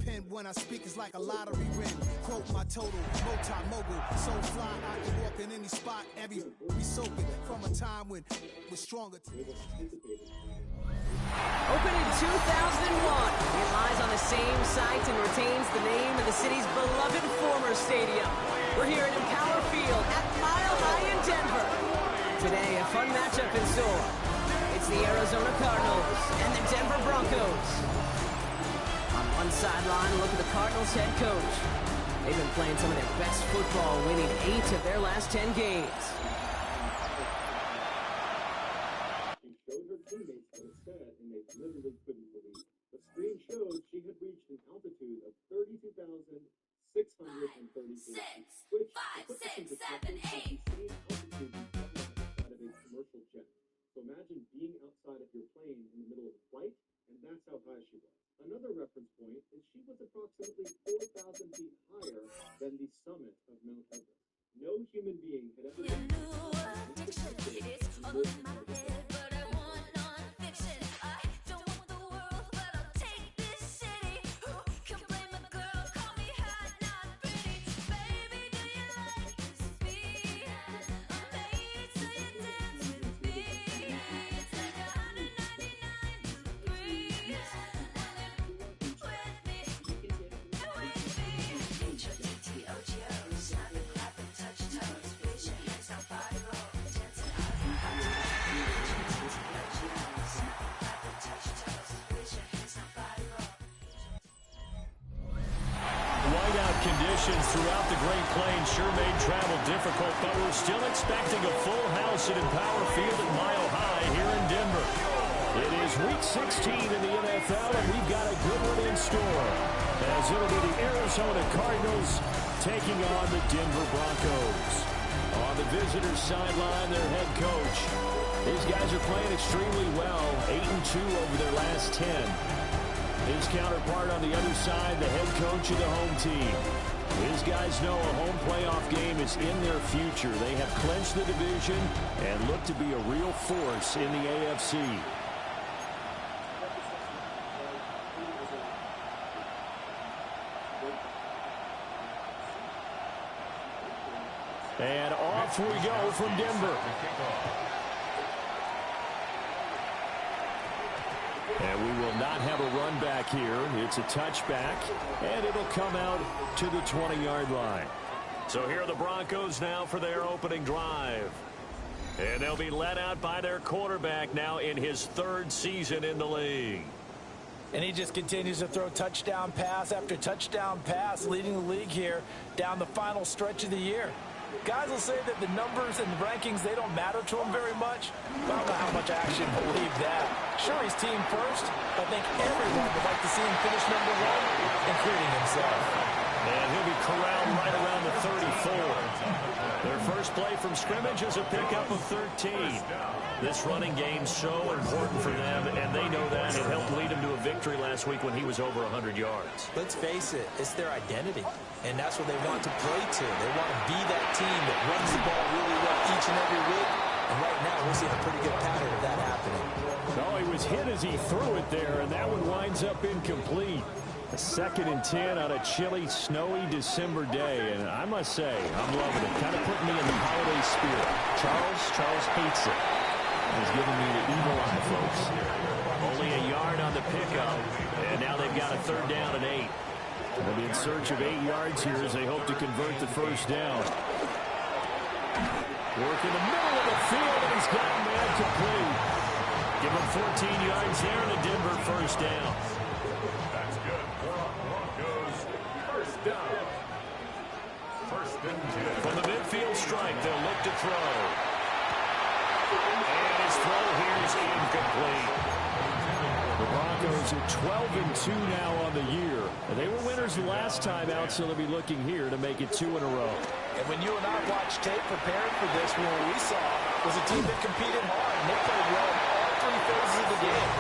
Pen when I speak is like a lottery win. Quote my total, multi-mogul. So fly, I can walk in any spot. Every be soaking from a time when we're stronger. Opened in 2001, it lies on the same site and retains the name of the city's beloved former stadium. We're here at Empower Field at Mile High in Denver. Today, a fun matchup in store. It's the Arizona Cardinals and the Denver Broncos. On one sideline, look at the Cardinals head coach. They've been playing some of their best football, winning 8 of their last 10 games. Teammates what it said, and they literally couldn't believe it. The screen showed she had reached an altitude of 32,634 feet, which, 5, 6, 7, 8. Altitude outside of a commercial jet. So imagine being outside of your plane in the middle of a flight, and that's how high she was. Another reference point is she was approximately 4,000 feet higher than the summit of Mount Everest. No human being had ever been Conditions throughout the Great Plains sure made travel difficult, but we're still expecting a full house at Empower Field at Mile High here in Denver. It is Week 16 in the NFL, and we've got a good one in store, as it'll be the Arizona Cardinals taking on the Denver Broncos. On the visitors' sideline, their head coach. These guys are playing extremely well, 8-2 over their last 10. His counterpart on the other side, the head coach of the home team. His guys know a home playoff game is in their future. They have clinched the division and look to be a real force in the AFC. And off we go from Denver. And we will not have a run back here. It's a touchback, and it'll come out to the 20-yard line. So here are the Broncos now for their opening drive. And they'll be led out by their quarterback now in his 3rd season in the league. And he just continues to throw touchdown pass after touchdown pass, leading the league here down the final stretch of the year. Guys will say that the numbers and the rankings, they don't matter to him very much. But I don't know how much I actually believe that. Sure, he's team first, but I think everyone would like to see him finish number 1, including himself. And he'll be corralled right around the 34. Their first play from scrimmage is a pickup of 13. This running game's so important for them, and they know that. It helped lead them to a victory last week when he was over 100 yards. Let's face it, it's their identity, and that's what they want to play to. They want to be that team that runs the ball really well each and every week, and right now we're seeing a pretty good pattern of that happening. Oh, he was hit as he threw it there, and that one winds up incomplete. A 2nd and 10 on a chilly, snowy December day, and I must say, I'm loving it. Kind of putting me in the holiday spirit. Charles hates it. He's giving me the evil eye, folks. Only a yard on the pickup, and now they've got a 3rd down and 8. They'll be in search of 8 yards here as they hope to convert the 1st down. Work in the middle of the field, and he's got a man complete. Give him 14 yards there and a Denver 1st down. That's good. Broncos, 1st down. 1st and 10. From the midfield strike, they'll look to throw. And his throw here is incomplete. The Broncos are 12-2 now on the year. And they were winners the last time out, so they'll be looking here to make it 2 in a row. And when you and I watched tape preparing for this, what we saw was a team that competed hard. And they played well in all 3 phases of the game.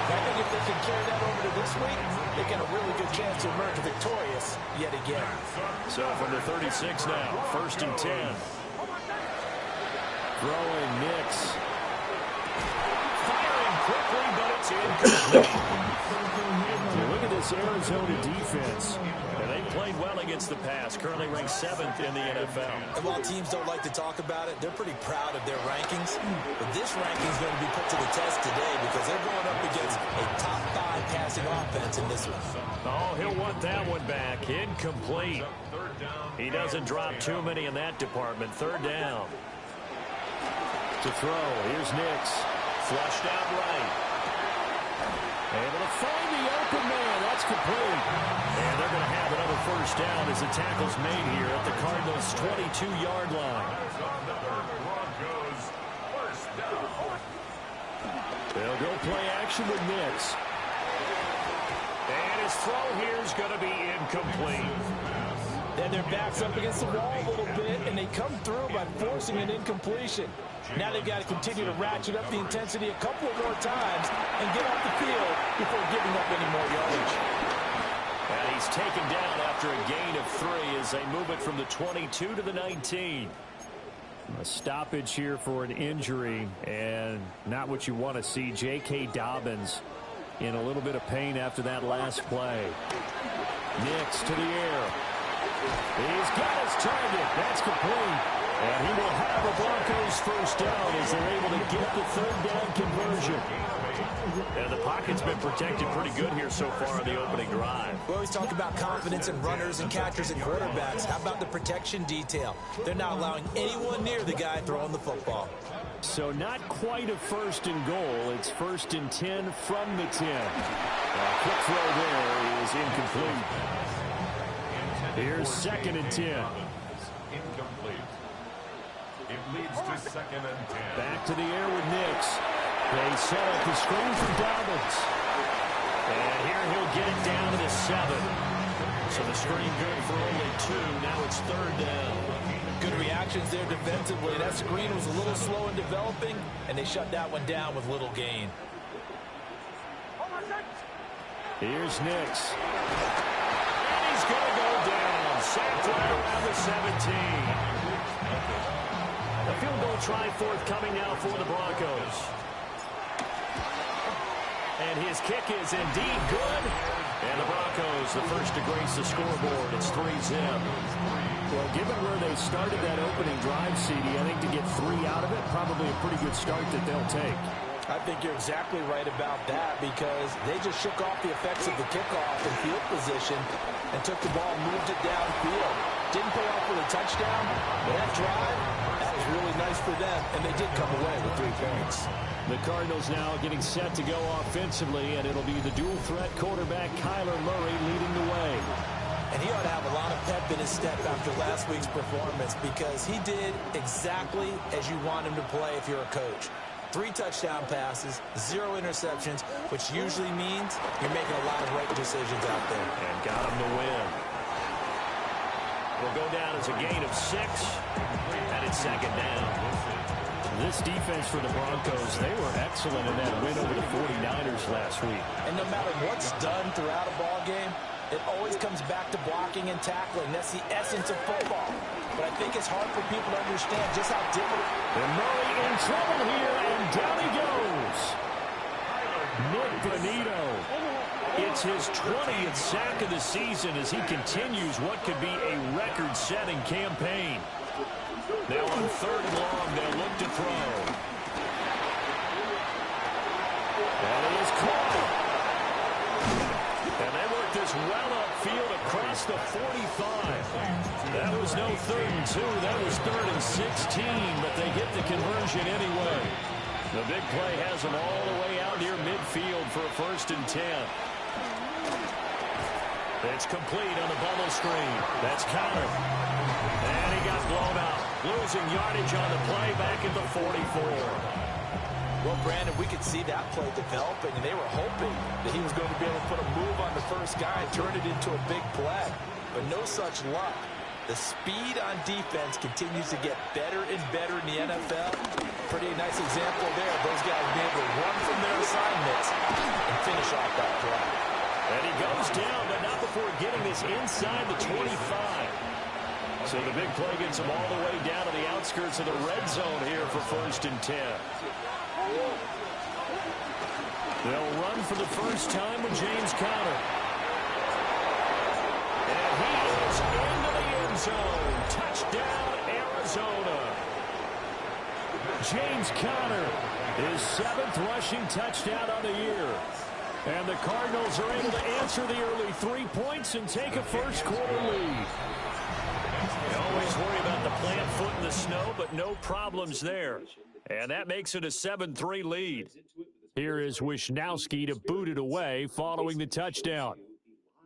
And I think if they can carry that over to this week, they get a really good chance to emerge victorious yet again. So from the 36 now, 1st and 10. Throwing Nix. Firing quickly, but it's incomplete. Look at this Arizona defense. And they played well against the pass. Currently ranked 7th in the NFL. And while teams don't like to talk about it, they're pretty proud of their rankings. But this ranking is going to be put to the test today because they're going up against a top 5 passing offense in this one. Oh, he'll want that one back. Incomplete. He doesn't drop too many in that department. 3rd down. To throw. Here's Nix. Flushed out right. Able to find the open man. That's complete. And they're going to have another 1st down as the tackle's made here at the Cardinals' 22-yard line. They'll go play action with Nix. And his throw here is going to be incomplete. Then their back's up against the wall a little bit, and they come through by forcing an incompletion. Now they've got to continue to ratchet up the intensity a couple more times and get off the field before giving up any more yardage. And he's taken down after a gain of 3 as they move it from the 22 to the 19. A stoppage here for an injury, and not what you want to see. J.K. Dobbins in a little bit of pain after that last play. Nix to the air. He's got his target. That's complete. And he will have a Broncos 1st down as they're able to get the 3rd down conversion. And the pocket's been protected pretty good here so far on the opening drive. We always talk about confidence in runners and catchers and quarterbacks. How about the protection detail? They're not allowing anyone near the guy throwing the football. So not quite a 1st and goal. It's 1st and 10 from the 10. A quick throw there is incomplete. Here's 2nd and 10. Incomplete. It leads to 2nd and 10. Back to the air with Nix. They set up the screen for Dobbins. And here he'll get it down to the 7. So the screen good for only 2. Now it's 3rd down. Good reactions there defensively. That screen was a little slow in developing, and they shut that one down with little gain. Here's Nix. And he's going to go down. Sacked right around the 17. A field goal try forthcoming now for the Broncos. And his kick is indeed good. And the Broncos, the first to grace the scoreboard. It's 3-zip. Well, given where they started that opening drive, CD, I think to get 3 out of it, probably a pretty good start that they'll take. I think you're exactly right about that because they just shook off the effects of the kickoff and field position and took the ball and moved it downfield. Didn't pay off with a touchdown, but that drive, that was really nice for them, and they did come away with 3 points. The Cardinals now getting set to go offensively, and it'll be the dual-threat quarterback Kyler Murray leading the way. And he ought to have a lot of pep in his step after last week's performance because he did exactly as you want him to play if you're a coach. 3 touchdown passes, 0 interceptions, which usually means you're making a lot of right decisions out there. And got him to win. Will go down as a gain of 6, and it's 2nd down. This defense for the Broncos, they were excellent in that win over the 49ers last week. And no matter what's done throughout a ball game, it always comes back to blocking and tackling. That's the essence of football. But I think it's hard for people to understand just how different. And Murray in trouble here, and down he goes. Nick Bonito. It's his 20th sack of the season as he continues what could be a record-setting campaign. Now on 3rd and long, they'll look to throw. And it is caught. And they work this well upfield across the 45. That was no 3rd and 2. That was 3rd and 16, but they get the conversion anyway. The big play has them all the way out near midfield for a 1st and 10. It's complete on the bubble screen. That's countered. And he got blown out. losing yardage on the play back at the 44. Well, Brandon, we could see that play developing, and they were hoping that he was going to be able to put a move on the first guy and turn it into a big play. But no such luck. The speed on defense continues to get better and better in the NFL. Pretty nice example there. Those guys being able to run from their assignments and finish off that play. And he goes down, but not before getting this inside the 25. So the big play gets him all the way down to the outskirts of the red zone here for 1st and 10. They'll run for the first time with James Conner. And he is into the end zone. Touchdown, Arizona. James Conner, his 7th rushing touchdown on the year. And the Cardinals are able to answer the early 3 points and take a first-quarter lead. You always worry about the plant foot in the snow, but no problems there. And that makes it a 7-3 lead. Here is Wisnowski to boot it away following the touchdown.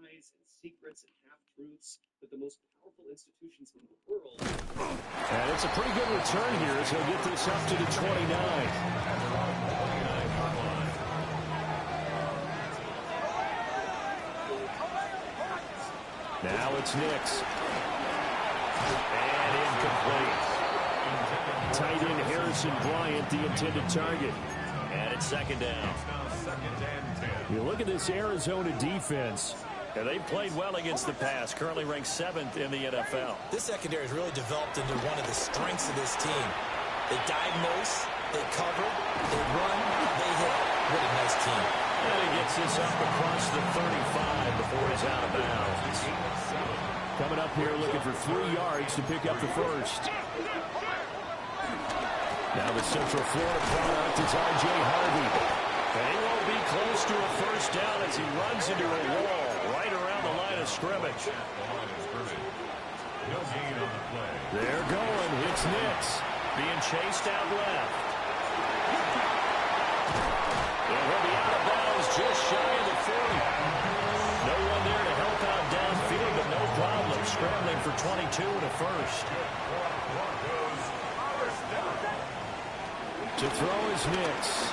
Lies and secrets and half-truths that the most powerful institutions in the world. And it's a pretty good return here as he'll get this up to the 29. Now it's Nix. And incomplete. Tight end Harrison Bryant, the intended target. And it's 2nd down. You look at this Arizona defense, and they've played well against the pass, currently ranked 7th in the NFL. This secondary has really developed into one of the strengths of this team. They diagnose, they cover, they run, they hit. What a nice team. And he gets this up across the 35 before he's out of bounds. Coming up here looking for 3 yards to pick up the first. Now the Central Florida product is R.J. Harvey. And he won't be close to a first down as he runs into a wall right around the line of scrimmage. They're going. It's Nix being chased out left. And he'll be out of bounds just shy of the 40. No one there to help out downfield, but no problem scrambling for 22 and a first. To throw is Nix.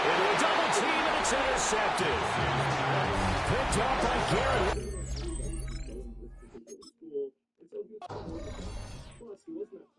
Into a double team, and it's intercepted. Picked up by Garrett.